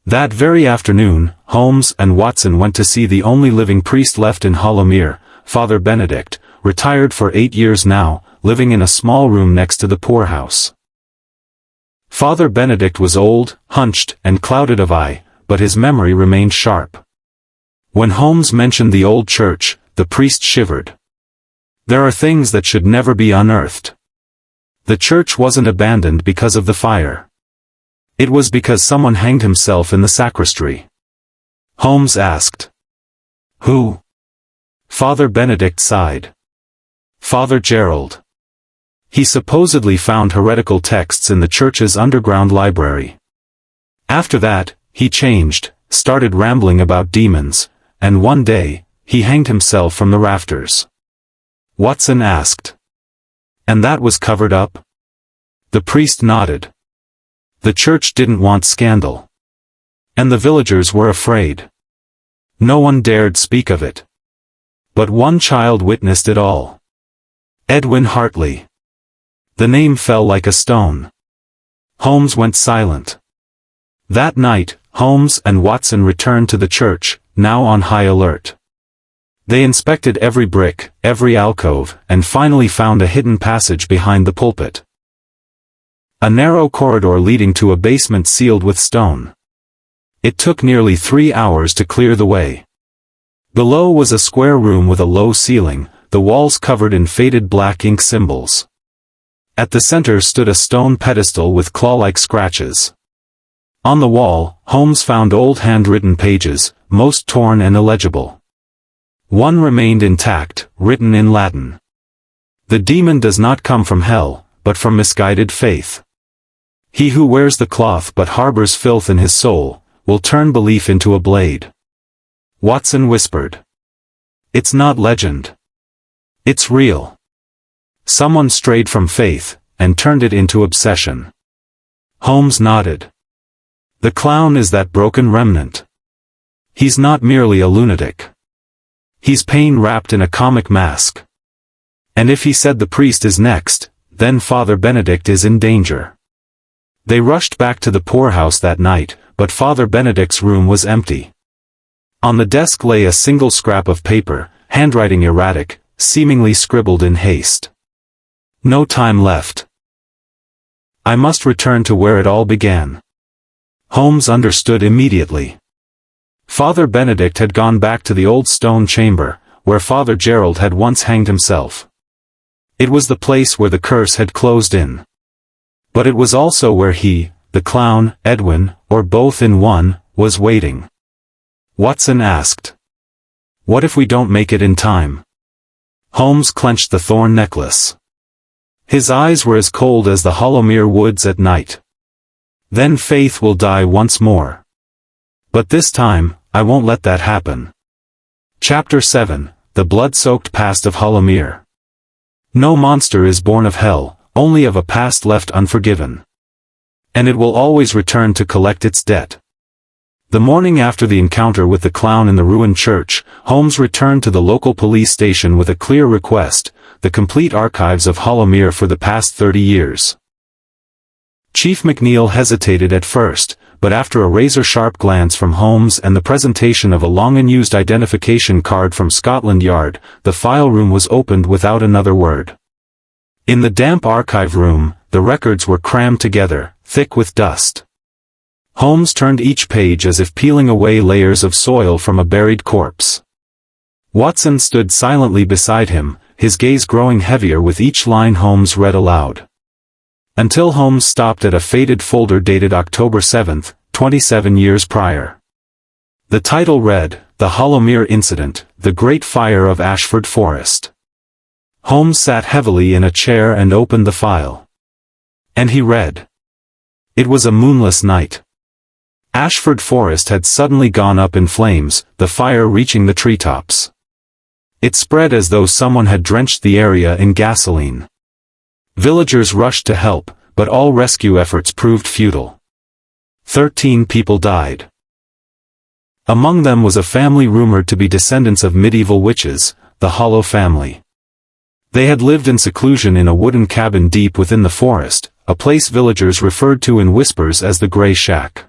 That very afternoon, Holmes and Watson went to see the only living priest left in Hollowmere, Father Benedict, retired for 8 years now, living in a small room next to the poorhouse. Father Benedict was old, hunched, and clouded of eye, but his memory remained sharp. When Holmes mentioned the old church, the priest shivered. There are things that should never be unearthed. The church wasn't abandoned because of the fire. It was because someone hanged himself in the sacristy. Holmes asked. Who? Father Benedict sighed. Father Gerald. He supposedly found heretical texts in the church's underground library. After that, he changed, started rambling about demons, and one day, he hanged himself from the rafters. Watson asked. And that was covered up? The priest nodded. The church didn't want scandal. And the villagers were afraid. No one dared speak of it. But one child witnessed it all. Edwin Hartley. The name fell like a stone. Holmes went silent. That night, Holmes and Watson returned to the church, now on high alert. They inspected every brick, every alcove, and finally found a hidden passage behind the pulpit. A narrow corridor leading to a basement sealed with stone. It took nearly 3 hours to clear the way. Below was a square room with a low ceiling, the walls covered in faded black ink symbols. At the center stood a stone pedestal with claw-like scratches. On the wall, Holmes found old handwritten pages, most torn and illegible. One remained intact, written in Latin. The demon does not come from hell, but from misguided faith. He who wears the cloth but harbors filth in his soul, will turn belief into a blade. Watson whispered. It's not legend. It's real. Someone strayed from faith, and turned it into obsession. Holmes nodded. The clown is that broken remnant. He's not merely a lunatic. He's pain wrapped in a comic mask. And if he said the priest is next, then Father Benedict is in danger. They rushed back to the poorhouse that night, but Father Benedict's room was empty. On the desk lay a single scrap of paper, handwriting erratic, seemingly scribbled in haste. No time left. I must return to where it all began. Holmes understood immediately. Father Benedict had gone back to the old stone chamber, where Father Gerald had once hanged himself. It was the place where the curse had closed in. But it was also where he, the clown, Edwin, or both in one, was waiting. Watson asked. What if we don't make it in time? Holmes clenched the thorn necklace. His eyes were as cold as the Hollowmere woods at night. Then faith will die once more. But this time, I won't let that happen. Chapter 7, The Blood-Soaked Past of Hollowmere. No monster is born of hell, only of a past left unforgiven. And it will always return to collect its debt. The morning after the encounter with the clown in the ruined church, Holmes returned to the local police station with a clear request, the complete archives of Hollowmere for the past 30 years. Chief McNeil hesitated at first, but after a razor-sharp glance from Holmes and the presentation of a long-unused identification card from Scotland Yard, the file room was opened without another word. In the damp archive room, the records were crammed together, thick with dust. Holmes turned each page as if peeling away layers of soil from a buried corpse. Watson stood silently beside him, his gaze growing heavier with each line Holmes read aloud. Until Holmes stopped at a faded folder dated October 7, 27 years prior. The title read, The Hollowmere Incident, The Great Fire of Ashford Forest. Holmes sat heavily in a chair and opened the file. And he read. It was a moonless night. Ashford Forest had suddenly gone up in flames, the fire reaching the treetops. It spread as though someone had drenched the area in gasoline. Villagers rushed to help, but all rescue efforts proved futile. 13 people died. Among them was a family rumored to be descendants of medieval witches, the Hollow family. They had lived in seclusion in a wooden cabin deep within the forest, a place villagers referred to in whispers as the Grey Shack.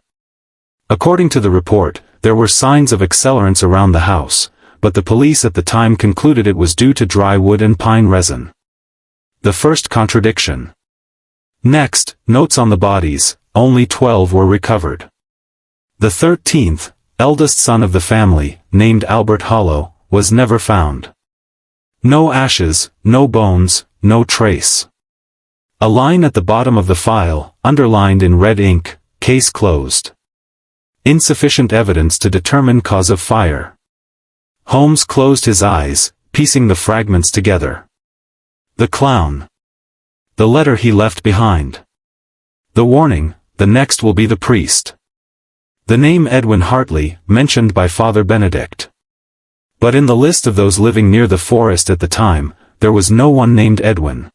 According to the report, there were signs of accelerants around the house, but the police at the time concluded it was due to dry wood and pine resin. The first contradiction. Next, notes on the bodies, only 12 were recovered. The 13th, eldest son of the family, named Albert Hollow, was never found. No ashes, no bones, no trace. A line at the bottom of the file, underlined in red ink, case closed. Insufficient evidence to determine cause of fire. Holmes closed his eyes, piecing the fragments together. The clown. The letter he left behind. The warning, the next will be the priest. The name Edwin Hartley, mentioned by Father Benedict. But in the list of those living near the forest at the time, there was no one named Edwin.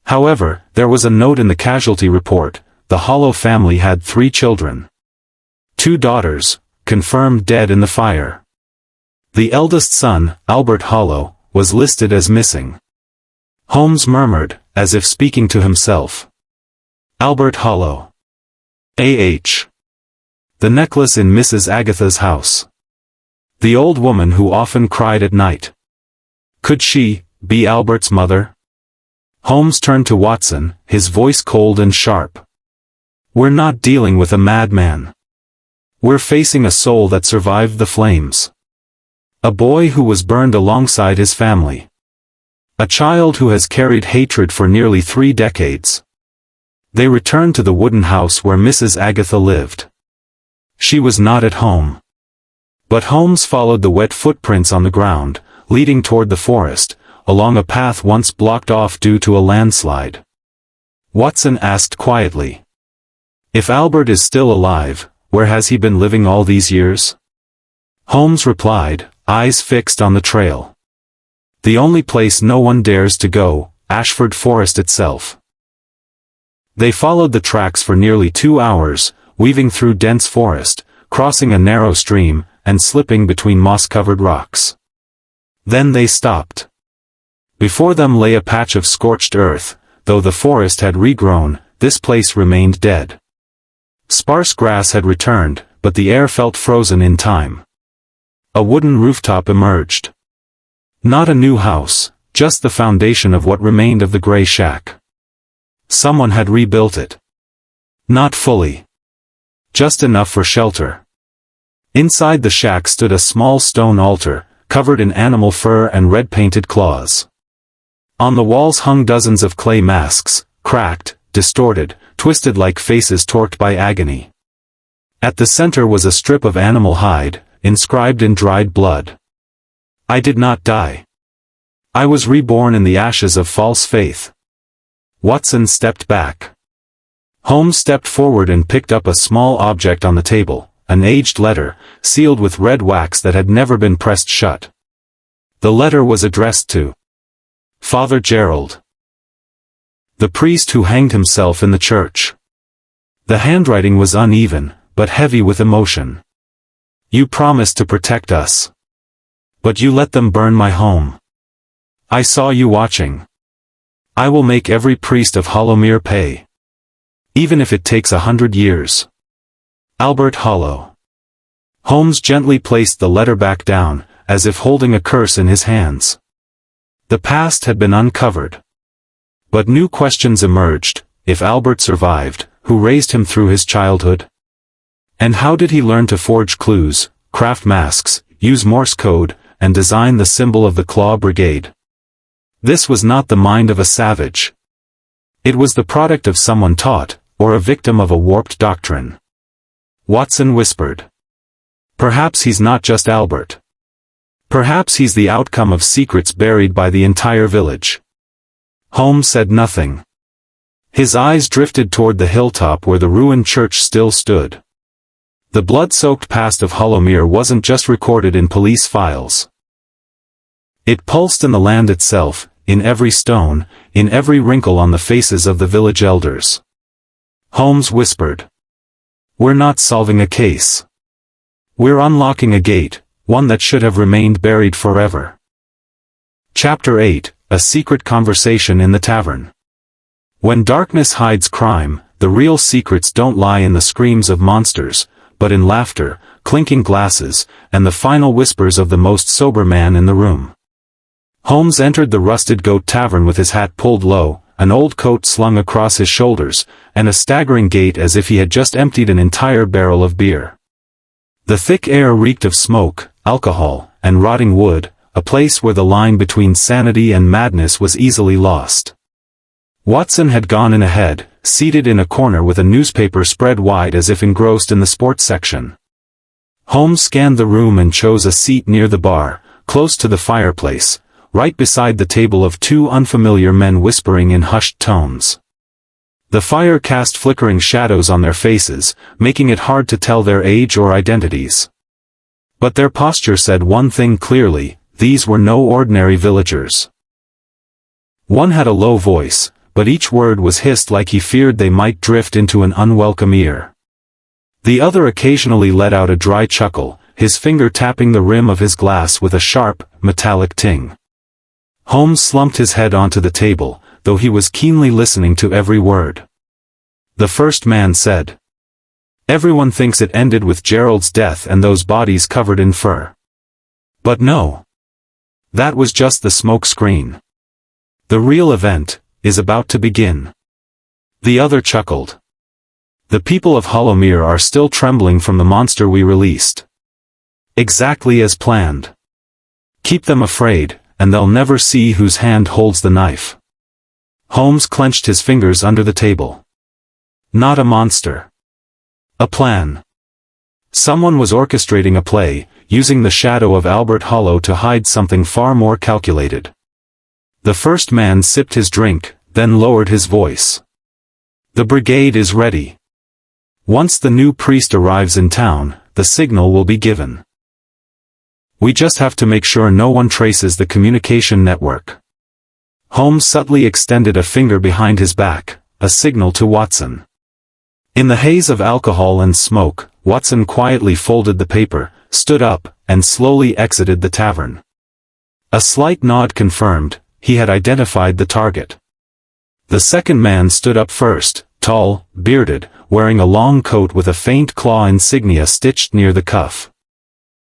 However, there was a note in the casualty report, the Hollow family had 3 children. 2 daughters, confirmed dead in the fire. The eldest son, Albert Hollow, was listed as missing. Holmes murmured, as if speaking to himself. Albert Hollow. A.H. The necklace in Mrs. Agatha's house. The old woman who often cried at night. Could she be Albert's mother? Holmes turned to Watson, his voice cold and sharp. We're not dealing with a madman. We're facing a soul that survived the flames. A boy who was burned alongside his family. A child who has carried hatred for nearly 3 decades. They returned to the wooden house where Mrs. Agatha lived. She was not at home. But Holmes followed the wet footprints on the ground, leading toward the forest, along a path once blocked off due to a landslide. Watson asked quietly. If Albert is still alive, where has he been living all these years? Holmes replied, eyes fixed on the trail. The only place no one dares to go, Ashford Forest itself. They followed the tracks for nearly 2 hours, weaving through dense forest, crossing a narrow stream, and slipping between moss-covered rocks. Then they stopped. Before them lay a patch of scorched earth. Though the forest had regrown, this place remained dead. Sparse grass had returned, but the air felt frozen in time. A wooden rooftop emerged. Not a new house, just the foundation of what remained of the gray shack. Someone had rebuilt it. Not fully. Just enough for shelter. Inside the shack stood a small stone altar, covered in animal fur and red-painted claws. On the walls hung dozens of clay masks, cracked, distorted, twisted like faces torqued by agony. At the center was a strip of animal hide, inscribed in dried blood. I did not die. I was reborn in the ashes of false faith. Watson stepped back. Holmes stepped forward and picked up a small object on the table, an aged letter, sealed with red wax that had never been pressed shut. The letter was addressed to Father Gerald, the priest who hanged himself in the church. The handwriting was uneven, but heavy with emotion. You promised to protect us. But you let them burn my home. I saw you watching. I will make every priest of Hollowmere pay. Even if it takes 100 years. Albert Hollow. Holmes gently placed the letter back down, as if holding a curse in his hands. The past had been uncovered. But new questions emerged. If Albert survived, who raised him through his childhood? And how did he learn to forge clues, craft masks, use Morse code, and design the symbol of the Claw Brigade? This was not the mind of a savage. It was the product of someone taught, or a victim of a warped doctrine. Watson whispered. Perhaps he's not just Albert. Perhaps he's the outcome of secrets buried by the entire village. Holmes said nothing. His eyes drifted toward the hilltop where the ruined church still stood. The blood-soaked past of Hollowmere wasn't just recorded in police files. It pulsed in the land itself, in every stone, in every wrinkle on the faces of the village elders. Holmes whispered. We're not solving a case. We're unlocking a gate, one that should have remained buried forever. Chapter 8, A Secret Conversation in the Tavern. When darkness hides crime, the real secrets don't lie in the screams of monsters, but in laughter, clinking glasses, and the final whispers of the most sober man in the room. Holmes entered the Rusted Goat Tavern with his hat pulled low, an old coat slung across his shoulders, and a staggering gait as if he had just emptied an entire barrel of beer. The thick air reeked of smoke, alcohol, and rotting wood, a place where the line between sanity and madness was easily lost. Watson had gone in ahead, seated in a corner with a newspaper spread wide as if engrossed in the sports section. Holmes scanned the room and chose a seat near the bar, close to the fireplace, right beside the table of 2 unfamiliar men whispering in hushed tones. The fire cast flickering shadows on their faces, making it hard to tell their age or identities. But their posture said one thing clearly: these were no ordinary villagers. One had a low voice, but each word was hissed like he feared they might drift into an unwelcome ear. The other occasionally let out a dry chuckle, his finger tapping the rim of his glass with a sharp, metallic ting. Holmes slumped his head onto the table, though he was keenly listening to every word. The first man said, "Everyone thinks it ended with Gerald's death and those bodies covered in fur. But no. That was just the smoke screen. The real event is about to begin." The other chuckled. "The people of Hollowmere are still trembling from the monster we released. Exactly as planned. Keep them afraid, and they'll never see whose hand holds the knife." Holmes clenched his fingers under the table. Not a monster. A plan. Someone was orchestrating a play, using the shadow of Albert Hollow to hide something far more calculated. The first man sipped his drink, then lowered his voice. "The brigade is ready. Once the new priest arrives in town, the signal will be given. We just have to make sure no one traces the communication network." Holmes subtly extended a finger behind his back, a signal to Watson. In the haze of alcohol and smoke, Watson quietly folded the paper, stood up, and slowly exited the tavern. A slight nod confirmed, he had identified the target. The second man stood up first, tall, bearded, wearing a long coat with a faint claw insignia stitched near the cuff.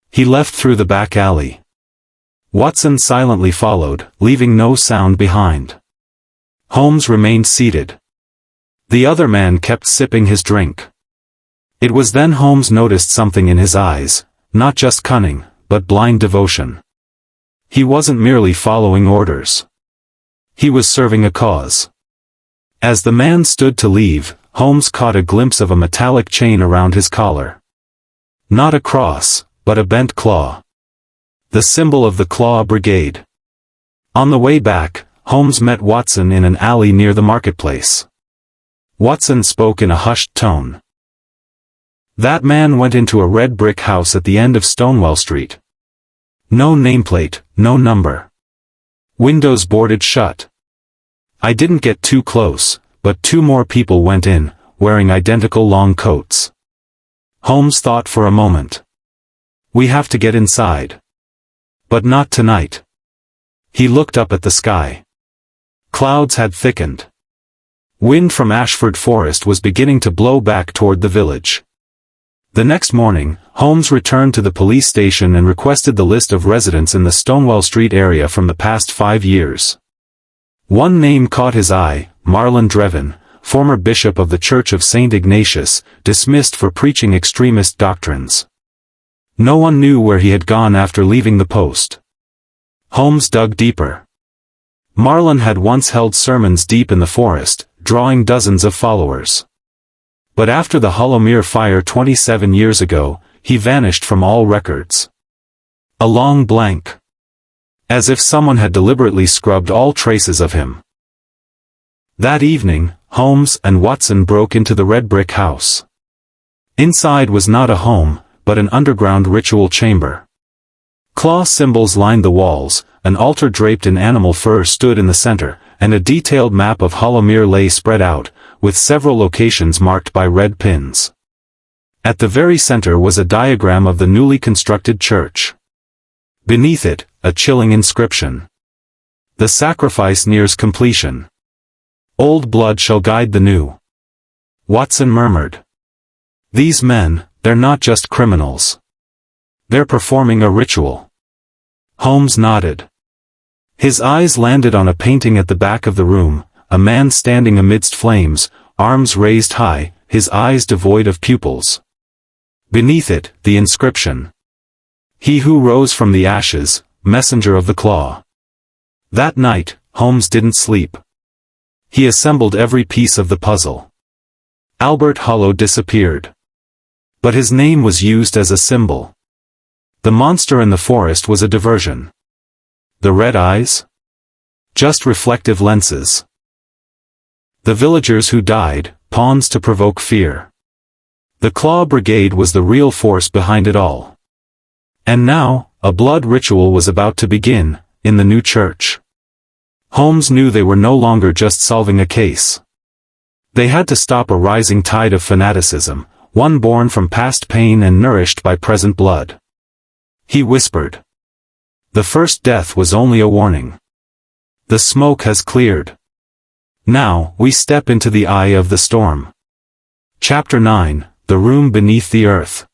He left through the back alley. Watson silently followed, leaving no sound behind. Holmes remained seated. The other man kept sipping his drink. It was then Holmes noticed something in his eyes, not just cunning, but blind devotion. He wasn't merely following orders. He was serving a cause. As the man stood to leave, Holmes caught a glimpse of a metallic chain around his collar. Not a cross, but a bent claw. The symbol of the Claw Brigade. On the way back, Holmes met Watson in an alley near the marketplace. Watson spoke in a hushed tone. "That man went into a red brick house at the end of Stonewall Street. No nameplate, no number. Windows boarded shut. I didn't get too close, but 2 more people went in, wearing identical long coats." Holmes thought for a moment. "We have to get inside. But not tonight." He looked up at the sky. Clouds had thickened. Wind from Ashford Forest was beginning to blow back toward the village. The next morning, Holmes returned to the police station and requested the list of residents in the Stonewall Street area from the past 5 years. One name caught his eye, Marlon Drevin, former bishop of the Church of St. Ignatius, dismissed for preaching extremist doctrines. No one knew where he had gone after leaving the post. Holmes dug deeper. Marlon had once held sermons deep in the forest, drawing dozens of followers. But after the Hollowmere fire 27 years ago, he vanished from all records. A long blank. As if someone had deliberately scrubbed all traces of him. That evening, Holmes and Watson broke into the red brick house. Inside was not a home, but an underground ritual chamber. Claw symbols lined the walls, an altar draped in animal fur stood in the center, and a detailed map of Hollowmere lay spread out, with several locations marked by red pins. At the very center was a diagram of the newly constructed church. Beneath it, a chilling inscription. "The sacrifice nears completion. Old blood shall guide the new." Watson murmured. "These men, they're not just criminals. They're performing a ritual." Holmes nodded. His eyes landed on a painting at the back of the room, a man standing amidst flames, arms raised high, his eyes devoid of pupils. Beneath it, the inscription. "He who rose from the ashes, messenger of the claw." That night, Holmes didn't sleep. He assembled every piece of the puzzle. Albert Hollow disappeared. But his name was used as a symbol. The monster in the forest was a diversion. The red eyes? Just reflective lenses. The villagers who died, pawns to provoke fear. The Claw Brigade was the real force behind it all. And now, a blood ritual was about to begin, in the new church. Holmes knew they were no longer just solving a case. They had to stop a rising tide of fanaticism, one born from past pain and nourished by present blood. he whispered. The first death was only a warning. The smoke has cleared. Now, we step into the eye of the storm. Chapter 9, The Room Beneath the Earth.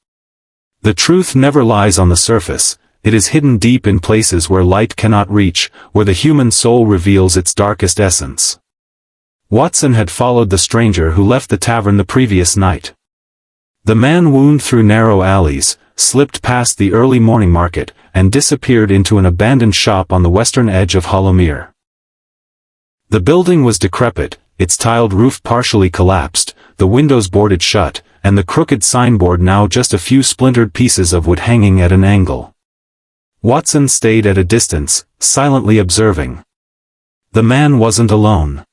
The truth never lies on the surface, it is hidden deep in places where light cannot reach, where the human soul reveals its darkest essence. Watson had followed the stranger who left the tavern the previous night. The man wound through narrow alleys, slipped past the early morning market, and disappeared into an abandoned shop on the western edge of Hollowmere. The building was decrepit, its tiled roof partially collapsed, the windows boarded shut, and the crooked signboard now just a few splintered pieces of wood hanging at an angle. Watson stayed at a distance, silently observing. The man wasn't alone.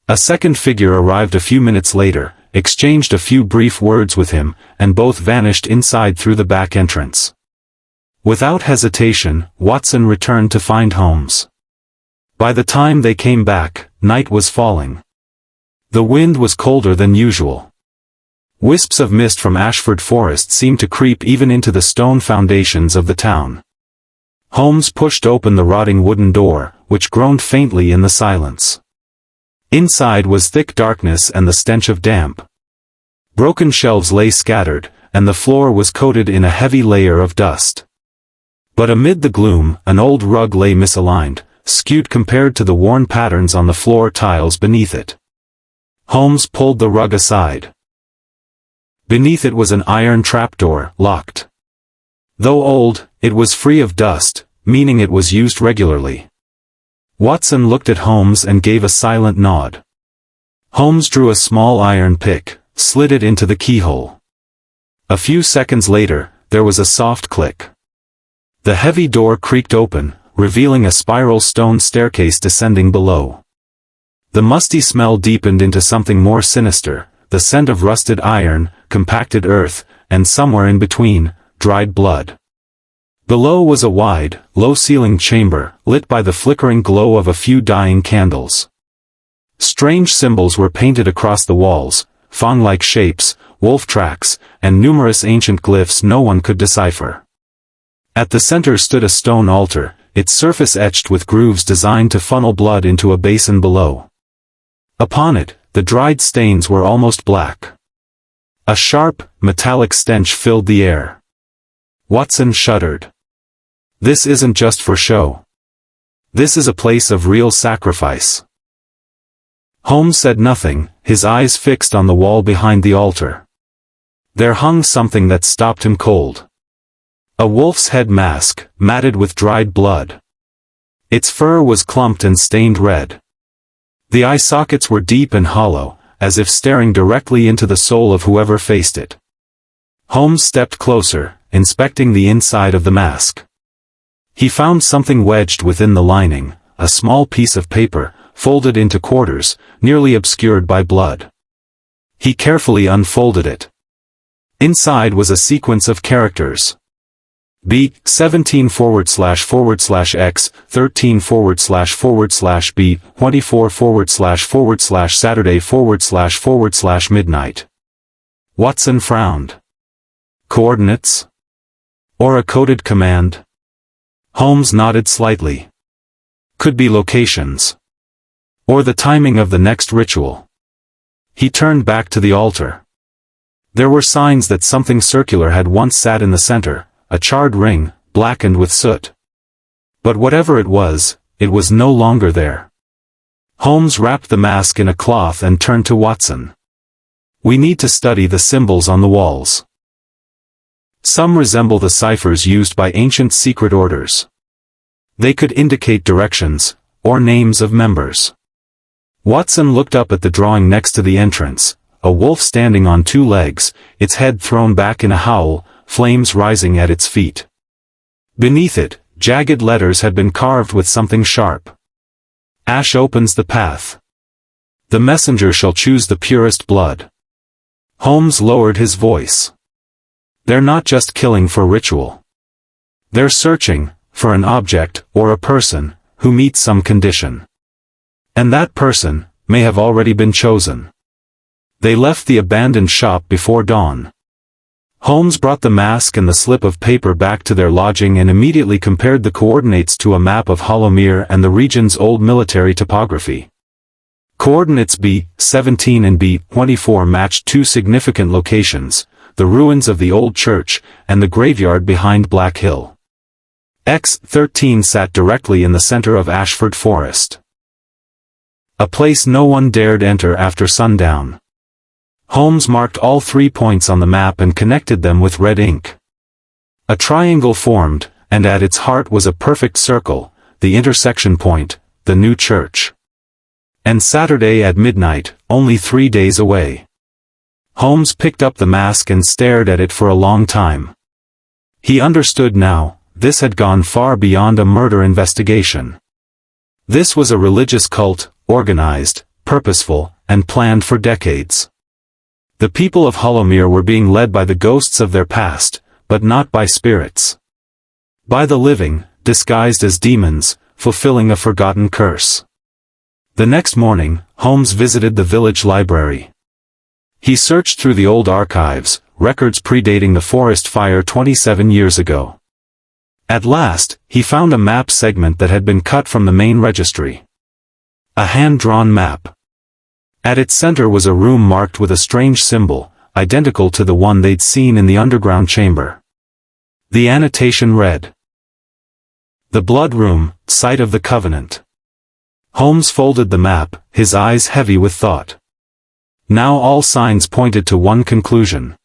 A second figure arrived a few minutes later, exchanged a few brief words with him, and both vanished inside through the back entrance. Without hesitation, Watson returned to find Holmes. By the time they came back, night was falling. The wind was colder than usual. Wisps of mist from Ashford Forest seemed to creep even into the stone foundations of the town. Holmes pushed open the rotting wooden door, which groaned faintly in the silence. Inside was thick darkness and the stench of damp. Broken shelves lay scattered, and the floor was coated in a heavy layer of dust. But amid the gloom, an old rug lay misaligned, skewed compared to the worn patterns on the floor tiles beneath it. Holmes pulled the rug aside. Beneath it was an iron trapdoor, locked. Though old, it was free of dust, meaning it was used regularly. Watson looked at Holmes and gave a silent nod. Holmes drew a small iron pick, slid it into the keyhole. A few seconds later, there was a soft click. The heavy door creaked open, revealing a spiral stone staircase descending below. The musty smell deepened into something more sinister, the scent of rusted iron, compacted earth, and somewhere in between, dried blood. Below was a wide, low-ceilinged chamber, lit by the flickering glow of a few dying candles. Strange symbols were painted across the walls, faun-like shapes, wolf tracks, and numerous ancient glyphs no one could decipher. At the center stood a stone altar, its surface etched with grooves designed to funnel blood into a basin below. Upon it, the dried stains were almost black. A sharp, metallic stench filled the air. Watson shuddered. This isn't just for show. This is a place of real sacrifice. Holmes said nothing, his eyes fixed on the wall behind the altar. There hung something that stopped him cold. A wolf's head mask, matted with dried blood. Its fur was clumped and stained red. The eye sockets were deep and hollow, as if staring directly into the soul of whoever faced it. Holmes stepped closer, inspecting the inside of the mask. He found something wedged within the lining, a small piece of paper, folded into quarters, nearly obscured by blood. He carefully unfolded it. Inside was a sequence of characters. B 17//X 13//B 24//Saturday//midnight. Watson frowned. Coordinates? Or a coded command? Holmes nodded slightly. Could be locations. Or the timing of the next ritual. He turned back to the altar. There were signs that something circular had once sat in the center, a charred ring, blackened with soot. But whatever it was no longer there. Holmes wrapped the mask in a cloth and turned to Watson. We need to study the symbols on the walls. Some resemble the ciphers used by ancient secret orders. They could indicate directions, or names of members. Watson looked up at the drawing next to the entrance, a wolf standing on two legs, its head thrown back in a howl, flames rising at its feet. Beneath it, jagged letters had been carved with something sharp. Ash opens the path. The messenger shall choose the purest blood. Holmes lowered his voice. They're not just killing for ritual. They're searching for an object or a person who meets some condition. And that person may have already been chosen. They left the abandoned shop before dawn. Holmes brought the mask and the slip of paper back to their lodging and immediately compared the coordinates to a map of Hollowmere and the region's old military topography. Coordinates B-17 and B-24 matched two significant locations, the ruins of the old church, and the graveyard behind Black Hill. X-13 sat directly in the center of Ashford Forest. A place no one dared enter after sundown. Holmes marked all 3 points on the map and connected them with red ink. A triangle formed, and at its heart was a perfect circle, the intersection point, the new church. And Saturday at midnight, only 3 days away. Holmes picked up the mask and stared at it for a long time. He understood now, this had gone far beyond a murder investigation. This was a religious cult, organized, purposeful, and planned for decades. The people of Hollowmere were being led by the ghosts of their past, but not by spirits. By the living, disguised as demons, fulfilling a forgotten curse. The next morning, Holmes visited the village library. He searched through the old archives, records predating the forest fire 27 years ago. At last, he found a map segment that had been cut from the main registry. A hand-drawn map. At its center was a room marked with a strange symbol, identical to the one they'd seen in the underground chamber. The annotation read, "The Blood Room, Site of the Covenant." Holmes folded the map, his eyes heavy with thought. Now all signs pointed to one conclusion.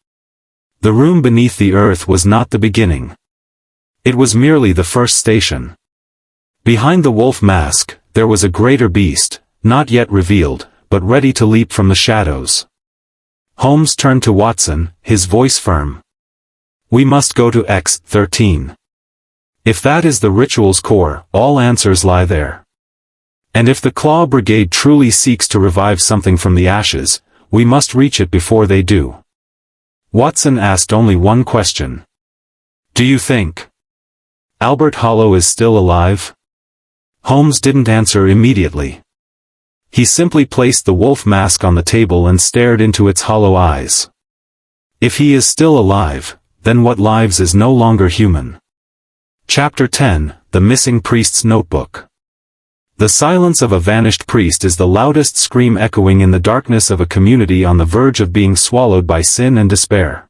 The room beneath the earth was not the beginning. It was merely the first station. Behind the wolf mask, there was a greater beast, not yet revealed, but ready to leap from the shadows. Holmes turned to Watson, his voice firm. "We must go to X-13. If that is the ritual's core, all answers lie there. And if the Claw Brigade truly seeks to revive something from the ashes, we must reach it before they do." Watson asked only one question. "Do you think Albert Hollow is still alive?" Holmes didn't answer immediately. He simply placed the wolf mask on the table and stared into its hollow eyes. If he is still alive, then what lives is no longer human? Chapter 10, The Missing Priest's Notebook. The silence of a vanished priest is the loudest scream echoing in the darkness of a community on the verge of being swallowed by sin and despair.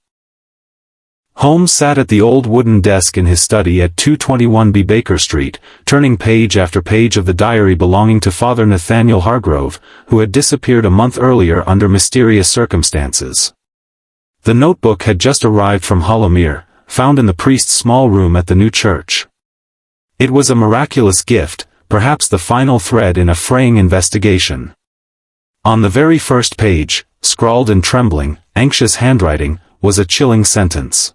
Holmes sat at the old wooden desk in his study at 221B Baker Street, turning page after page of the diary belonging to Father Nathaniel Hargrove, who had disappeared a month earlier under mysterious circumstances. The notebook had just arrived from Hollowmere, found in the priest's small room at the new church. It was a miraculous gift, perhaps the final thread in a fraying investigation. On the very first page, scrawled in trembling, anxious handwriting, was a chilling sentence.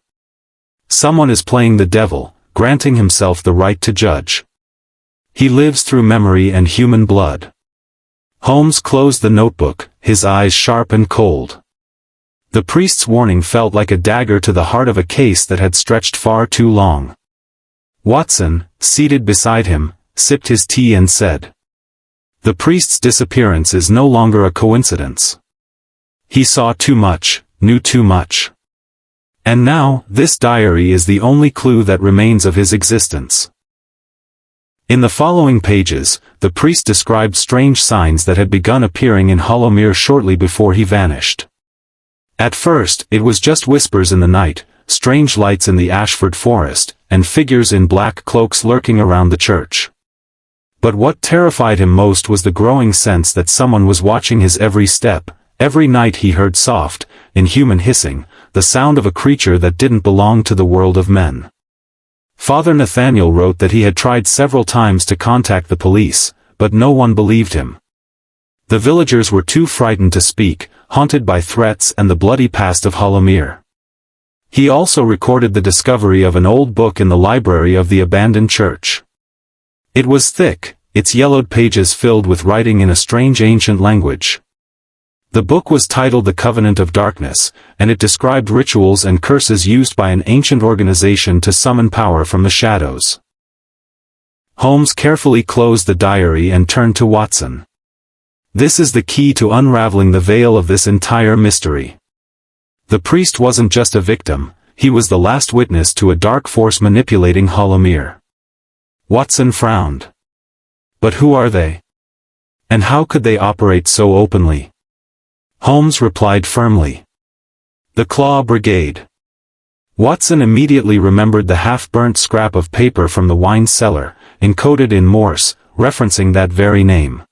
"Someone is playing the devil, granting himself the right to judge. He lives through memory and human blood." Holmes closed the notebook, his eyes sharp and cold. The priest's warning felt like a dagger to the heart of a case that had stretched far too long. Watson, seated beside him, sipped his tea and said, "The priest's disappearance is no longer a coincidence. He saw too much, knew too much. And now, this diary is the only clue that remains of his existence." In the following pages, the priest described strange signs that had begun appearing in Hollowmere shortly before he vanished. At first, it was just whispers in the night, strange lights in the Ashford Forest, and figures in black cloaks lurking around the church. But what terrified him most was the growing sense that someone was watching his every step. Every night he heard soft, inhuman hissing, the sound of a creature that didn't belong to the world of men. Father Nathaniel wrote that he had tried several times to contact the police, but no one believed him. The villagers were too frightened to speak, haunted by threats and the bloody past of Hollowmere. He also recorded the discovery of an old book in the library of the abandoned church. It was thick, its yellowed pages filled with writing in a strange ancient language. The book was titled The Covenant of Darkness, and it described rituals and curses used by an ancient organization to summon power from the shadows. Holmes carefully closed the diary and turned to Watson. "This is the key to unraveling the veil of this entire mystery. The priest wasn't just a victim, he was the last witness to a dark force manipulating Hollowmere. Watson frowned. But who are they? And how could they operate so openly? Holmes replied firmly. The Claw Brigade. Watson immediately remembered the half-burnt scrap of paper from the wine cellar, encoded in Morse, referencing that very name.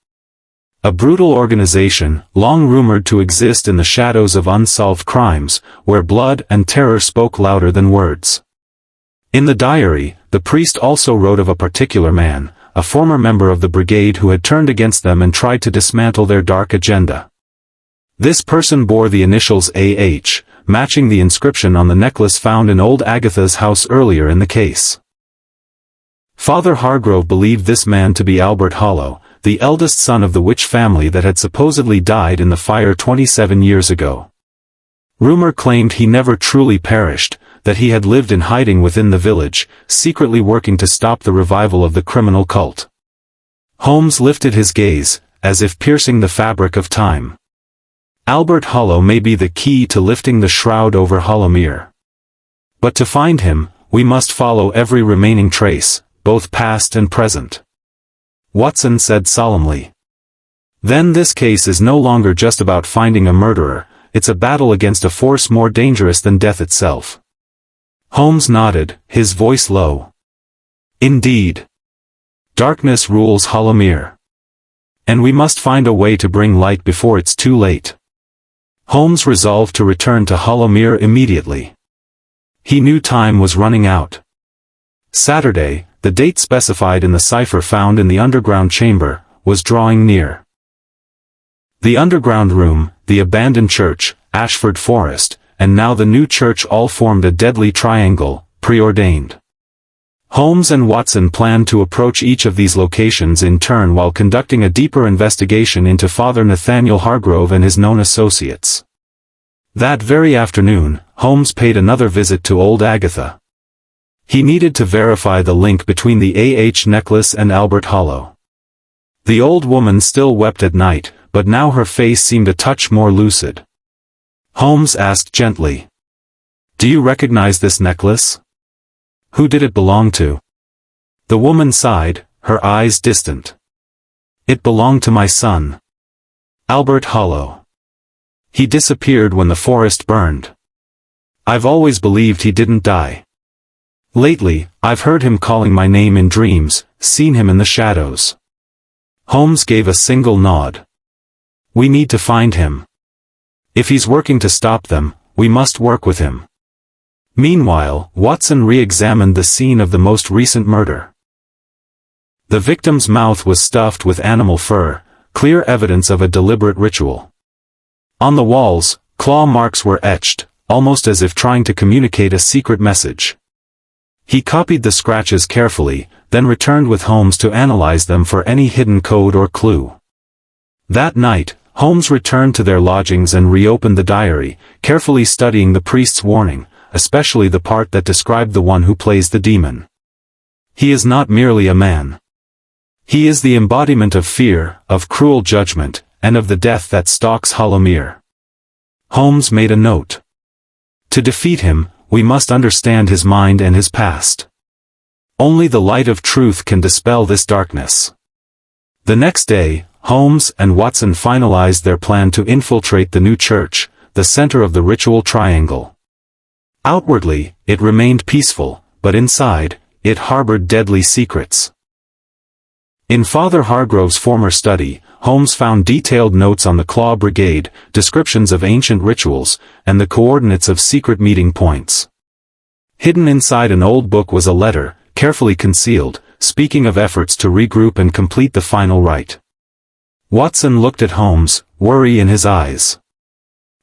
A brutal organization, long rumored to exist in the shadows of unsolved crimes, where blood and terror spoke louder than words. In the diary, the priest also wrote of a particular man, a former member of the brigade who had turned against them and tried to dismantle their dark agenda. This person bore the initials AH, matching the inscription on the necklace found in old Agatha's house earlier in the case. Father Hargrove believed this man to be Albert Hollow, the eldest son of the witch family that had supposedly died in the fire 27 years ago. Rumor claimed he never truly perished, that he had lived in hiding within the village, secretly working to stop the revival of the criminal cult. Holmes lifted his gaze, as if piercing the fabric of time. Albert Hollow may be the key to lifting the shroud over Hollowmere. But to find him, we must follow every remaining trace, both past and present. Watson said solemnly. Then this case is no longer just about finding a murderer, it's a battle against a force more dangerous than death itself. Holmes nodded, his voice low. Indeed. Darkness rules Hollowmere. And we must find a way to bring light before it's too late. Holmes resolved to return to Hollowmere immediately. He knew time was running out. Saturday, the date specified in the cipher found in the underground chamber, was drawing near. The underground room, the abandoned church, Ashford Forest, and now the new church all formed a deadly triangle, preordained. Holmes and Watson planned to approach each of these locations in turn while conducting a deeper investigation into Father Nathaniel Hargrove and his known associates. That very afternoon, Holmes paid another visit to old Agatha. He needed to verify the link between the AH necklace and Albert Hollow. The old woman still wept at night, but now her face seemed a touch more lucid. Holmes asked gently. Do you recognize this necklace? Who did it belong to? The woman sighed, her eyes distant. It belonged to my son. Albert Hollow. He disappeared when the forest burned. I've always believed he didn't die. Lately, I've heard him calling my name in dreams, seen him in the shadows. Holmes gave a single nod. We need to find him. If he's working to stop them, we must work with him. Meanwhile, Watson re-examined the scene of the most recent murder. The victim's mouth was stuffed with animal fur, clear evidence of a deliberate ritual. On the walls, claw marks were etched, almost as if trying to communicate a secret message. He copied the scratches carefully, then returned with Holmes to analyze them for any hidden code or clue. That night, Holmes returned to their lodgings and reopened the diary, carefully studying the priest's warning, especially the part that described the one who plays the demon. He is not merely a man. He is the embodiment of fear, of cruel judgment, and of the death that stalks Hollowmere. Holmes made a note. To defeat him, we must understand his mind and his past. Only the light of truth can dispel this darkness. The next day, Holmes and Watson finalized their plan to infiltrate the new church, the center of the ritual triangle. Outwardly, it remained peaceful, but inside, it harbored deadly secrets. In Father Hargrove's former study, Holmes found detailed notes on the Claw Brigade, descriptions of ancient rituals, and the coordinates of secret meeting points. Hidden inside an old book was a letter, carefully concealed, speaking of efforts to regroup and complete the final rite. Watson looked at Holmes, worry in his eyes.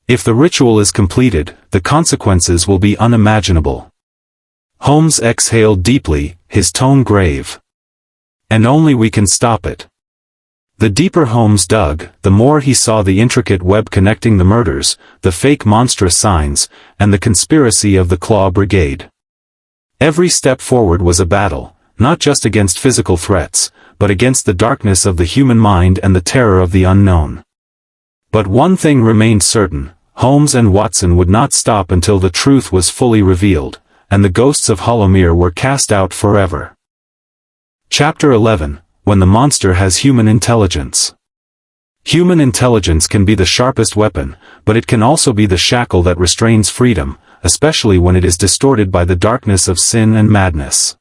If the ritual is completed, the consequences will be unimaginable. Holmes exhaled deeply, his tone grave. And only we can stop it. The deeper Holmes dug, the more he saw the intricate web connecting the murders, the fake monstrous signs, and the conspiracy of the Claw Brigade. Every step forward was a battle, not just against physical threats, but against the darkness of the human mind and the terror of the unknown. But one thing remained certain, Holmes and Watson would not stop until the truth was fully revealed, and the ghosts of Hollowmere were cast out forever. Chapter 11, When the Monster Has Human Intelligence. Human intelligence can be the sharpest weapon, but it can also be the shackle that restrains freedom, especially when it is distorted by the darkness of sin and madness.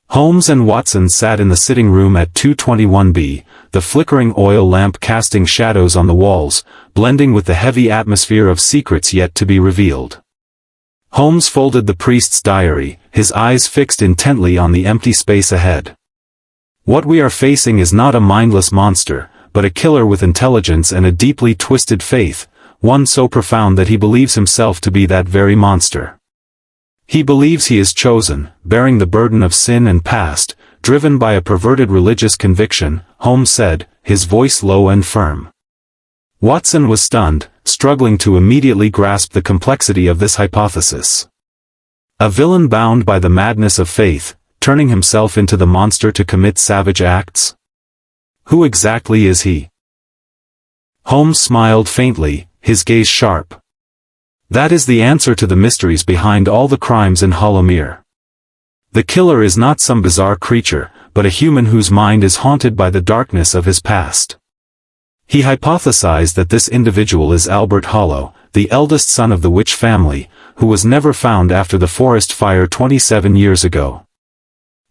Holmes and Watson sat in the sitting room at 221B, the flickering oil lamp casting shadows on the walls, blending with the heavy atmosphere of secrets yet to be revealed. Holmes folded the priest's diary, his eyes fixed intently on the empty space ahead. What we are facing is not a mindless monster, but a killer with intelligence and a deeply twisted faith, one so profound that he believes himself to be that very monster. He believes he is chosen, bearing the burden of sin and past, driven by a perverted religious conviction, Holmes said, his voice low and firm. Watson was stunned, struggling to immediately grasp the complexity of this hypothesis. A villain bound by the madness of faith, turning himself into the monster to commit savage acts? Who exactly is he? Holmes smiled faintly, his gaze sharp. That is the answer to the mysteries behind all the crimes in Hollowmere. The killer is not some bizarre creature, but a human whose mind is haunted by the darkness of his past. He hypothesized that this individual is Albert Hollow, the eldest son of the Witch family, who was never found after the forest fire 27 years ago.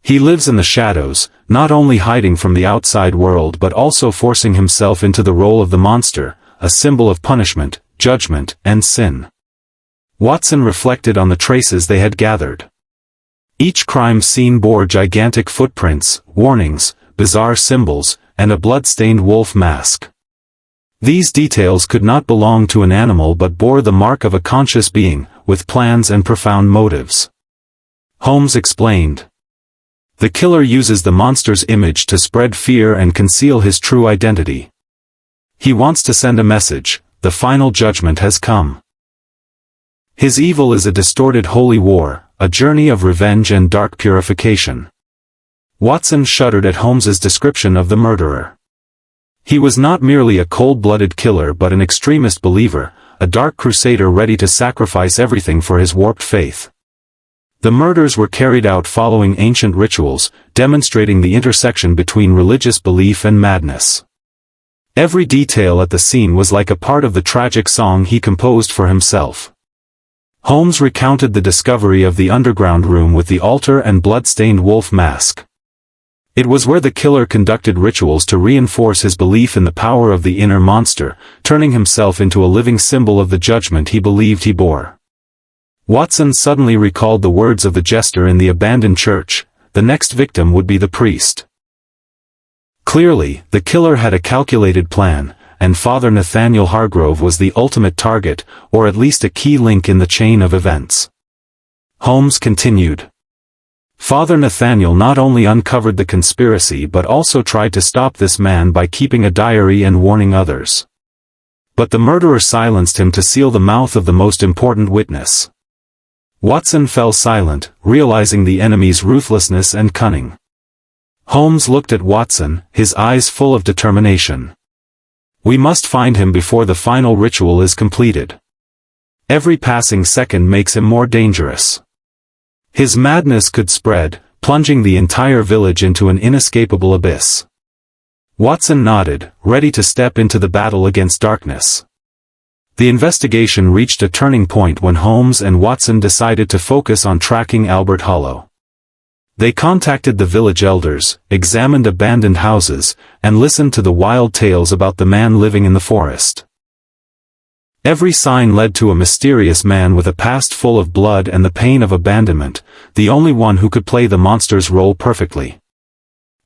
He lives in the shadows, not only hiding from the outside world but also forcing himself into the role of the monster, a symbol of punishment, judgment, and sin. Watson reflected on the traces they had gathered. Each crime scene bore gigantic footprints, warnings, bizarre symbols, and a blood-stained wolf mask. These details could not belong to an animal but bore the mark of a conscious being, with plans and profound motives. Holmes explained. The killer uses the monster's image to spread fear and conceal his true identity. He wants to send a message: the final judgment has come. His evil is a distorted holy war, a journey of revenge and dark purification. Watson shuddered at Holmes's description of the murderer. He was not merely a cold-blooded killer but an extremist believer, a dark crusader ready to sacrifice everything for his warped faith. The murders were carried out following ancient rituals, demonstrating the intersection between religious belief and madness. Every detail at the scene was like a part of the tragic song he composed for himself. Holmes recounted the discovery of the underground room with the altar and blood-stained wolf mask. It was where the killer conducted rituals to reinforce his belief in the power of the inner monster, turning himself into a living symbol of the judgment he believed he bore. Watson suddenly recalled the words of the jester in the abandoned church: the next victim would be the priest. Clearly, the killer had a calculated plan, and Father Nathaniel Hargrove was the ultimate target, or at least a key link in the chain of events. Holmes continued. Father Nathaniel not only uncovered the conspiracy but also tried to stop this man by keeping a diary and warning others. But the murderer silenced him to seal the mouth of the most important witness. Watson fell silent, realizing the enemy's ruthlessness and cunning. Holmes looked at Watson, his eyes full of determination. We must find him before the final ritual is completed. Every passing second makes him more dangerous. His madness could spread, plunging the entire village into an inescapable abyss. Watson nodded, ready to step into the battle against darkness. The investigation reached a turning point when Holmes and Watson decided to focus on tracking Albert Hollow. They contacted the village elders, examined abandoned houses, and listened to the wild tales about the man living in the forest. Every sign led to a mysterious man with a past full of blood and the pain of abandonment, the only one who could play the monster's role perfectly.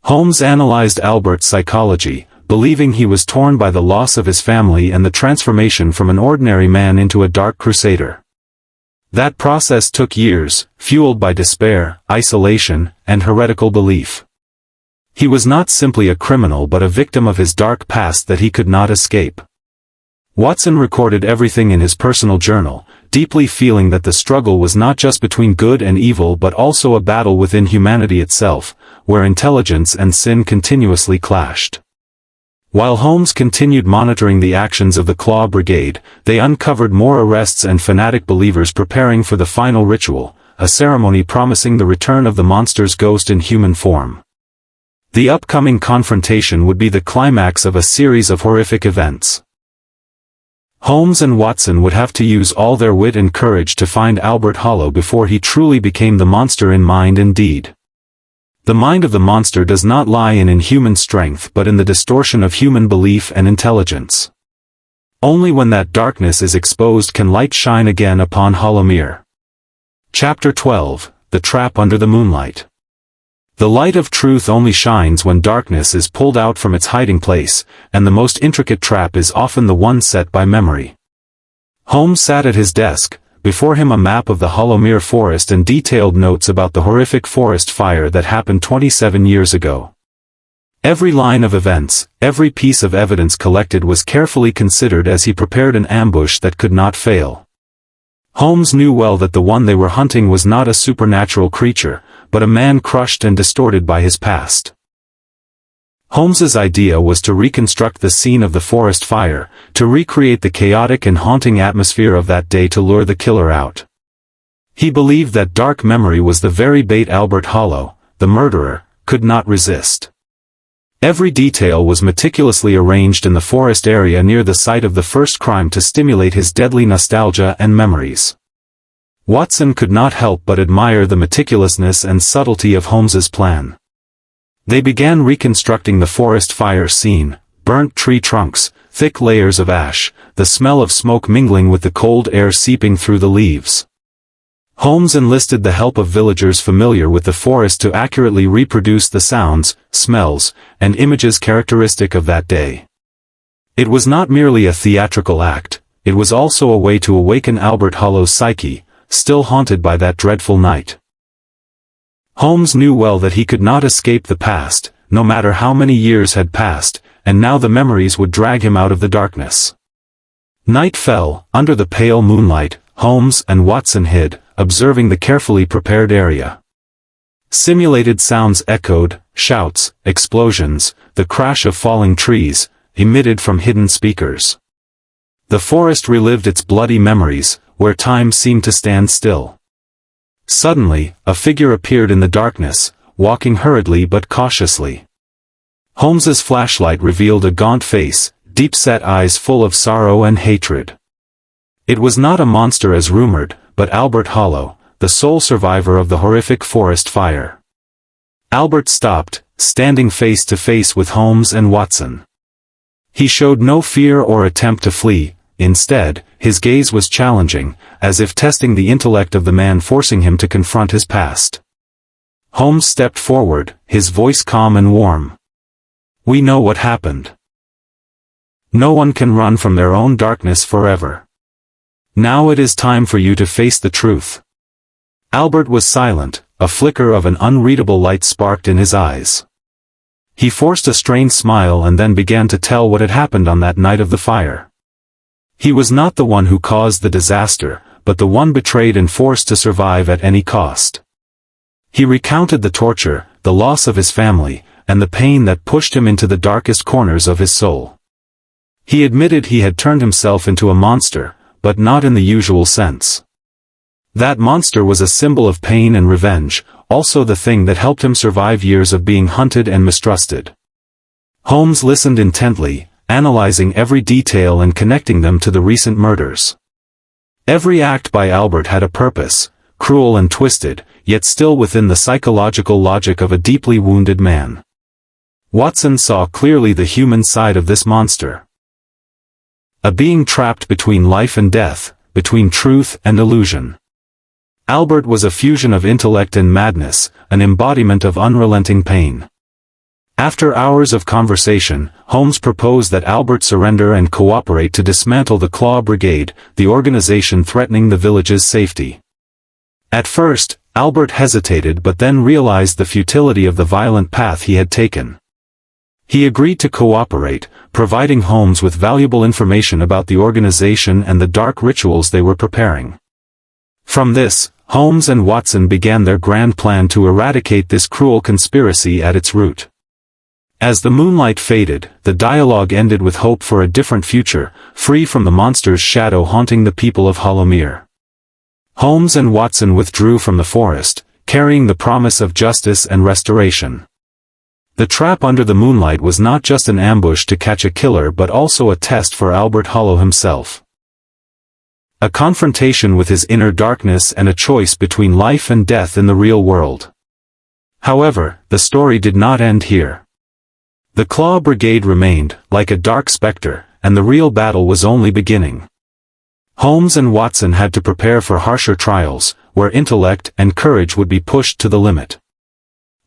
Holmes analyzed Albert's psychology, believing he was torn by the loss of his family and the transformation from an ordinary man into a dark crusader. That process took years, fueled by despair, isolation, and heretical belief. He was not simply a criminal but a victim of his dark past that he could not escape. Watson recorded everything in his personal journal, deeply feeling that the struggle was not just between good and evil but also a battle within humanity itself, where intelligence and sin continuously clashed. While Holmes continued monitoring the actions of the Claw Brigade, they uncovered more arrests and fanatic believers preparing for the final ritual, a ceremony promising the return of the monster's ghost in human form. The upcoming confrontation would be the climax of a series of horrific events. Holmes and Watson would have to use all their wit and courage to find Albert Hollow before he truly became the monster in mind and deed. The mind of the monster does not lie in inhuman strength but in the distortion of human belief and intelligence. Only when that darkness is exposed can light shine again upon Hollowmere. Chapter 12, The Trap Under the Moonlight. The light of truth only shines when darkness is pulled out from its hiding place, and the most intricate trap is often the one set by memory. Holmes sat at his desk, before him a map of the Hollowmere forest and detailed notes about the horrific forest fire that happened 27 years ago. Every line of events, every piece of evidence collected was carefully considered as he prepared an ambush that could not fail. Holmes knew well that the one they were hunting was not a supernatural creature, but a man crushed and distorted by his past. Holmes's idea was to reconstruct the scene of the forest fire, to recreate the chaotic and haunting atmosphere of that day to lure the killer out. He believed that dark memory was the very bait Albert Hollow, the murderer, could not resist. Every detail was meticulously arranged in the forest area near the site of the first crime to stimulate his deadly nostalgia and memories. Watson could not help but admire the meticulousness and subtlety of Holmes's plan. They began reconstructing the forest fire scene: burnt tree trunks, thick layers of ash, the smell of smoke mingling with the cold air seeping through the leaves. Holmes enlisted the help of villagers familiar with the forest to accurately reproduce the sounds, smells, and images characteristic of that day. It was not merely a theatrical act, it was also a way to awaken Albert Hollow's psyche, still haunted by that dreadful night. Holmes knew well that he could not escape the past, no matter how many years had passed, and now the memories would drag him out of the darkness. Night fell. Under the pale moonlight, Holmes and Watson hid, observing the carefully prepared area. Simulated sounds echoed: shouts, explosions, the crash of falling trees, emitted from hidden speakers. The forest relived its bloody memories, where time seemed to stand still. Suddenly, a figure appeared in the darkness, walking hurriedly but cautiously. Holmes's flashlight revealed a gaunt face, deep-set eyes full of sorrow and hatred. It was not a monster as rumored, but Albert Hollow, the sole survivor of the horrific forest fire. Albert stopped, standing face to face with Holmes and Watson. He showed no fear or attempt to flee. Instead, his gaze was challenging, as if testing the intellect of the man, forcing him to confront his past. Holmes stepped forward, his voice calm and warm. "We know what happened. No one can run from their own darkness forever. Now it is time for you to face the truth." Albert was silent, a flicker of an unreadable light sparked in his eyes. He forced a strained smile and then began to tell what had happened on that night of the fire. He was not the one who caused the disaster, but the one betrayed and forced to survive at any cost. He recounted the torture, the loss of his family, and the pain that pushed him into the darkest corners of his soul. He admitted he had turned himself into a monster, but not in the usual sense. That monster was a symbol of pain and revenge, also the thing that helped him survive years of being hunted and mistrusted. Holmes listened intently, analyzing every detail and connecting them to the recent murders. Every act by Albert had a purpose, cruel and twisted, yet still within the psychological logic of a deeply wounded man. Watson saw clearly the human side of this monster. A being trapped between life and death, between truth and illusion. Albert was a fusion of intellect and madness, an embodiment of unrelenting pain. After hours of conversation, Holmes proposed that Albert surrender and cooperate to dismantle the Claw Brigade, the organization threatening the village's safety. At first, Albert hesitated but then realized the futility of the violent path he had taken. He agreed to cooperate, providing Holmes with valuable information about the organization and the dark rituals they were preparing. From this, Holmes and Watson began their grand plan to eradicate this cruel conspiracy at its root. As the moonlight faded, the dialogue ended with hope for a different future, free from the monster's shadow haunting the people of Hollowmere. Holmes and Watson withdrew from the forest, carrying the promise of justice and restoration. The trap under the moonlight was not just an ambush to catch a killer but also a test for Albert Hollow himself. A confrontation with his inner darkness and a choice between life and death in the real world. However, the story did not end here. The Claw Brigade remained, like a dark specter, and the real battle was only beginning. Holmes and Watson had to prepare for harsher trials, where intellect and courage would be pushed to the limit.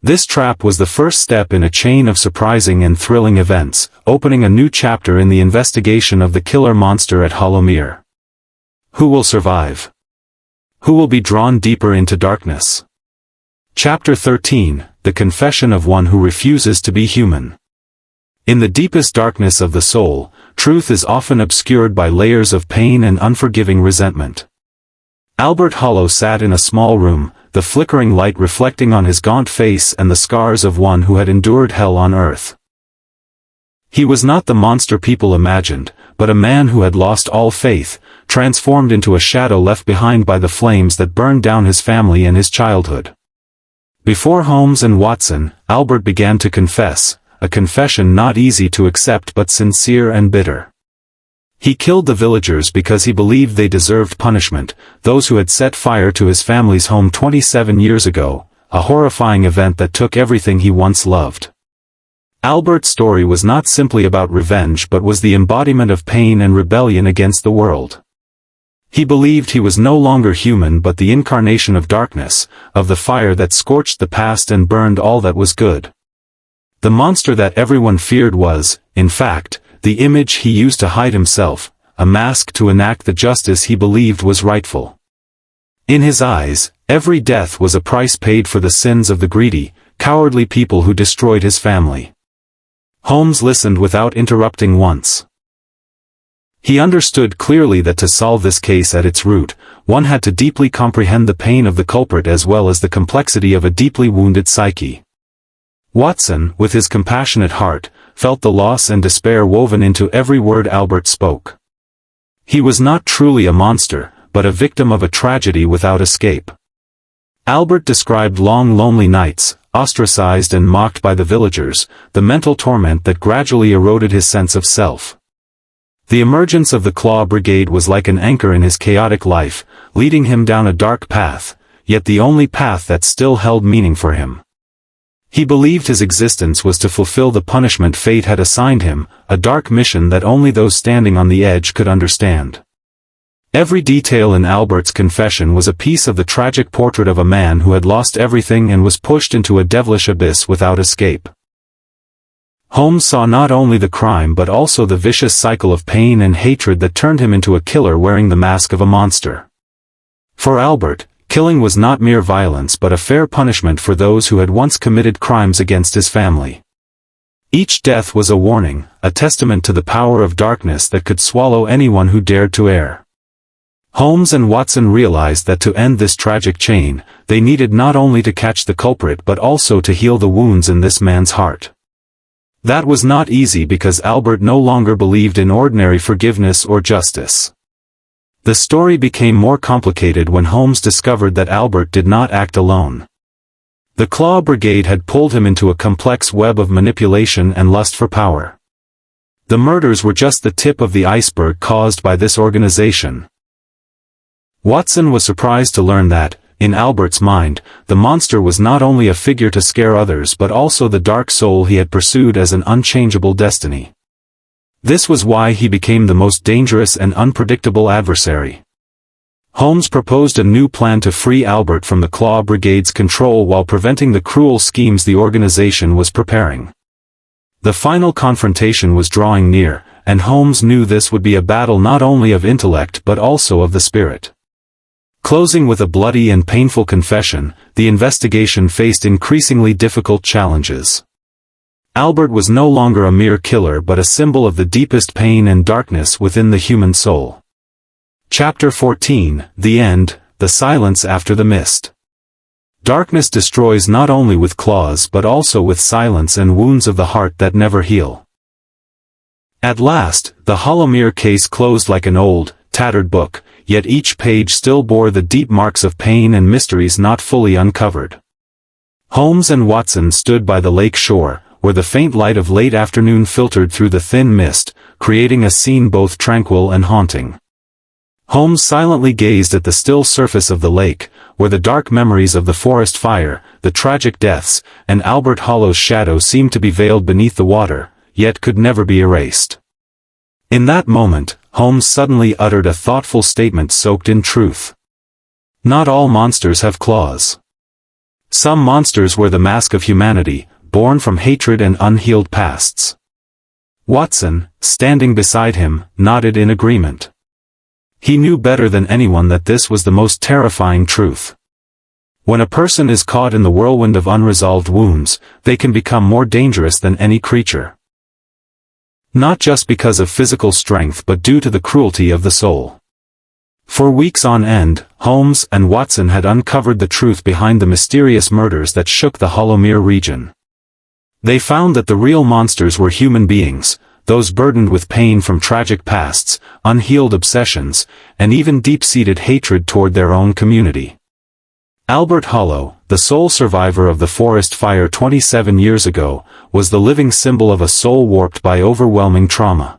This trap was the first step in a chain of surprising and thrilling events, opening a new chapter in the investigation of the killer monster at Hollowmere. Who will survive? Who will be drawn deeper into darkness? Chapter 13, The Confession of One Who Refuses to Be Human. In the deepest darkness of the soul, truth is often obscured by layers of pain and unforgiving resentment. Albert Hollow sat in a small room, the flickering light reflecting on his gaunt face and the scars of one who had endured hell on earth. He was not the monster people imagined, but a man who had lost all faith, transformed into a shadow left behind by the flames that burned down his family and his childhood. Before Holmes and Watson, Albert began to confess, a confession not easy to accept but sincere and bitter. He killed the villagers because he believed they deserved punishment, those who had set fire to his family's home 27 years ago, a horrifying event that took everything he once loved. Albert's story was not simply about revenge but was the embodiment of pain and rebellion against the world. He believed he was no longer human but the incarnation of darkness, of the fire that scorched the past and burned all that was good. The monster that everyone feared was, in fact, the image he used to hide himself, a mask to enact the justice he believed was rightful. In his eyes, every death was a price paid for the sins of the greedy, cowardly people who destroyed his family. Holmes listened without interrupting once. He understood clearly that to solve this case at its root, one had to deeply comprehend the pain of the culprit as well as the complexity of a deeply wounded psyche. Watson, with his compassionate heart, felt the loss and despair woven into every word Albert spoke. He was not truly a monster, but a victim of a tragedy without escape. Albert described long lonely nights, ostracized and mocked by the villagers, the mental torment that gradually eroded his sense of self. The emergence of the Claw Brigade was like an anchor in his chaotic life, leading him down a dark path, yet the only path that still held meaning for him. He believed his existence was to fulfill the punishment fate had assigned him, a dark mission that only those standing on the edge could understand. Every detail in Albert's confession was a piece of the tragic portrait of a man who had lost everything and was pushed into a devilish abyss without escape. Holmes saw not only the crime but also the vicious cycle of pain and hatred that turned him into a killer wearing the mask of a monster. For Albert, killing was not mere violence but a fair punishment for those who had once committed crimes against his family. Each death was a warning, a testament to the power of darkness that could swallow anyone who dared to err. Holmes and Watson realized that to end this tragic chain, they needed not only to catch the culprit but also to heal the wounds in this man's heart. That was not easy because Albert no longer believed in ordinary forgiveness or justice. The story became more complicated when Holmes discovered that Albert did not act alone. The Claw Brigade had pulled him into a complex web of manipulation and lust for power. The murders were just the tip of the iceberg caused by this organization. Watson was surprised to learn that, in Albert's mind, the monster was not only a figure to scare others but also the dark soul he had pursued as an unchangeable destiny. This was why he became the most dangerous and unpredictable adversary. Holmes proposed a new plan to free Albert from the Claw Brigade's control while preventing the cruel schemes the organization was preparing. The final confrontation was drawing near, and Holmes knew this would be a battle not only of intellect but also of the spirit. Closing with a bloody and painful confession, the investigation faced increasingly difficult challenges. Albert was no longer a mere killer but a symbol of the deepest pain and darkness within the human soul. Chapter 14, The End, The Silence After the Mist. Darkness destroys not only with claws but also with silence and wounds of the heart that never heal. At last, the Hollowmere case closed like an old, tattered book, yet each page still bore the deep marks of pain and mysteries not fully uncovered. Holmes and Watson stood by the lake shore, where the faint light of late afternoon filtered through the thin mist, creating a scene both tranquil and haunting. Holmes silently gazed at the still surface of the lake, where the dark memories of the forest fire, the tragic deaths, and Albert Hollow's shadow seemed to be veiled beneath the water, yet could never be erased. In that moment, Holmes suddenly uttered a thoughtful statement soaked in truth. Not all monsters have claws. Some monsters wear the mask of humanity, born from hatred and unhealed pasts. Watson, standing beside him, nodded in agreement. He knew better than anyone that this was the most terrifying truth. When a person is caught in the whirlwind of unresolved wounds, they can become more dangerous than any creature. Not just because of physical strength but due to the cruelty of the soul. For weeks on end, Holmes and Watson had uncovered the truth behind the mysterious murders that shook the Hollowmere region. They found that the real monsters were human beings, those burdened with pain from tragic pasts, unhealed obsessions, and even deep-seated hatred toward their own community. Albert Hollow, the sole survivor of the forest fire 27 years ago, was the living symbol of a soul warped by overwhelming trauma.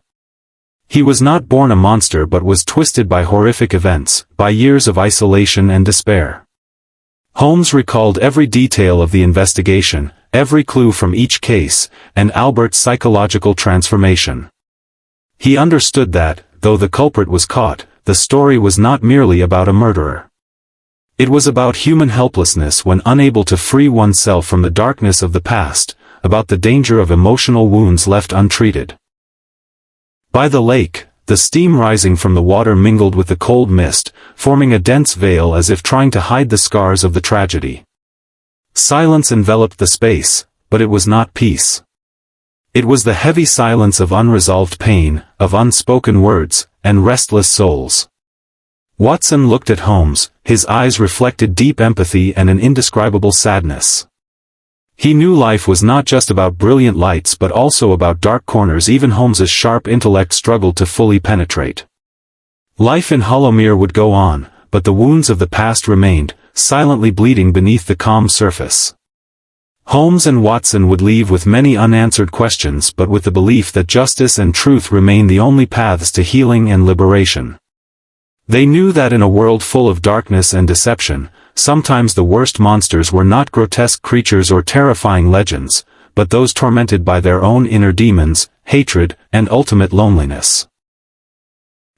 He was not born a monster but was twisted by horrific events, by years of isolation and despair. Holmes recalled every detail of the investigation, every clue from each case, and Albert's psychological transformation. He understood that, though the culprit was caught, the story was not merely about a murderer. It was about human helplessness when unable to free oneself from the darkness of the past, about the danger of emotional wounds left untreated. By the lake, the steam rising from the water mingled with the cold mist, forming a dense veil as if trying to hide the scars of the tragedy. Silence enveloped the space, but it was not peace. It was the heavy silence of unresolved pain, of unspoken words, and restless souls. Watson looked at Holmes, his eyes reflected deep empathy and an indescribable sadness. He knew life was not just about brilliant lights but also about dark corners even Holmes's sharp intellect struggled to fully penetrate. Life in Hollowmere would go on, but the wounds of the past remained, silently bleeding beneath the calm surface. Holmes and Watson would leave with many unanswered questions but with the belief that justice and truth remain the only paths to healing and liberation. They knew that in a world full of darkness and deception, sometimes the worst monsters were not grotesque creatures or terrifying legends, but those tormented by their own inner demons, hatred, and ultimate loneliness.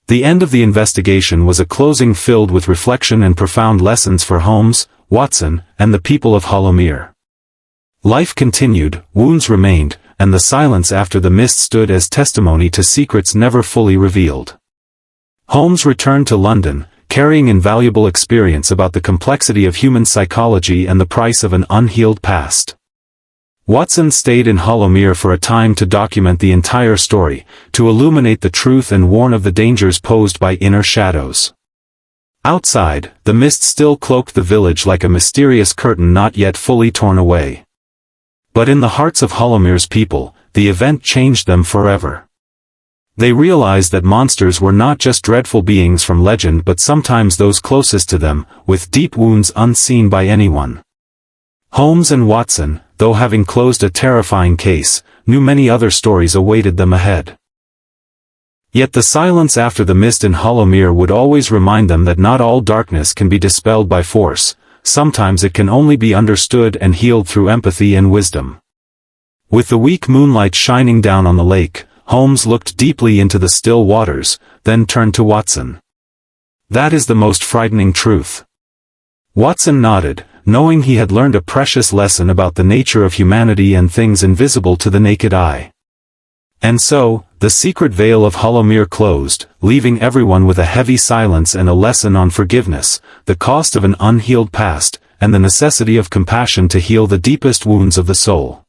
The end of the investigation was a closing filled with reflection and profound lessons for Holmes, Watson, and the people of Hollowmere. Life continued, wounds remained, and the silence after the mist stood as testimony to secrets never fully revealed. Holmes returned to London, carrying invaluable experience about the complexity of human psychology and the price of an unhealed past. Watson stayed in Hollowmere for a time to document the entire story, to illuminate the truth and warn of the dangers posed by inner shadows. Outside, the mist still cloaked the village like a mysterious curtain not yet fully torn away. But in the hearts of Hollowmere's people, the event changed them forever. They realized that monsters were not just dreadful beings from legend but sometimes those closest to them, with deep wounds unseen by anyone. Holmes and Watson, though having closed a terrifying case, knew many other stories awaited them ahead. Yet the silence after the mist in Hollowmere would always remind them that not all darkness can be dispelled by force, sometimes it can only be understood and healed through empathy and wisdom. With the weak moonlight shining down on the lake, Holmes looked deeply into the still waters, then turned to Watson. "That is the most frightening truth." Watson nodded, knowing he had learned a precious lesson about the nature of humanity and things invisible to the naked eye. And so, the secret veil of Hollowmere closed, leaving everyone with a heavy silence and a lesson on forgiveness, the cost of an unhealed past, and the necessity of compassion to heal the deepest wounds of the soul.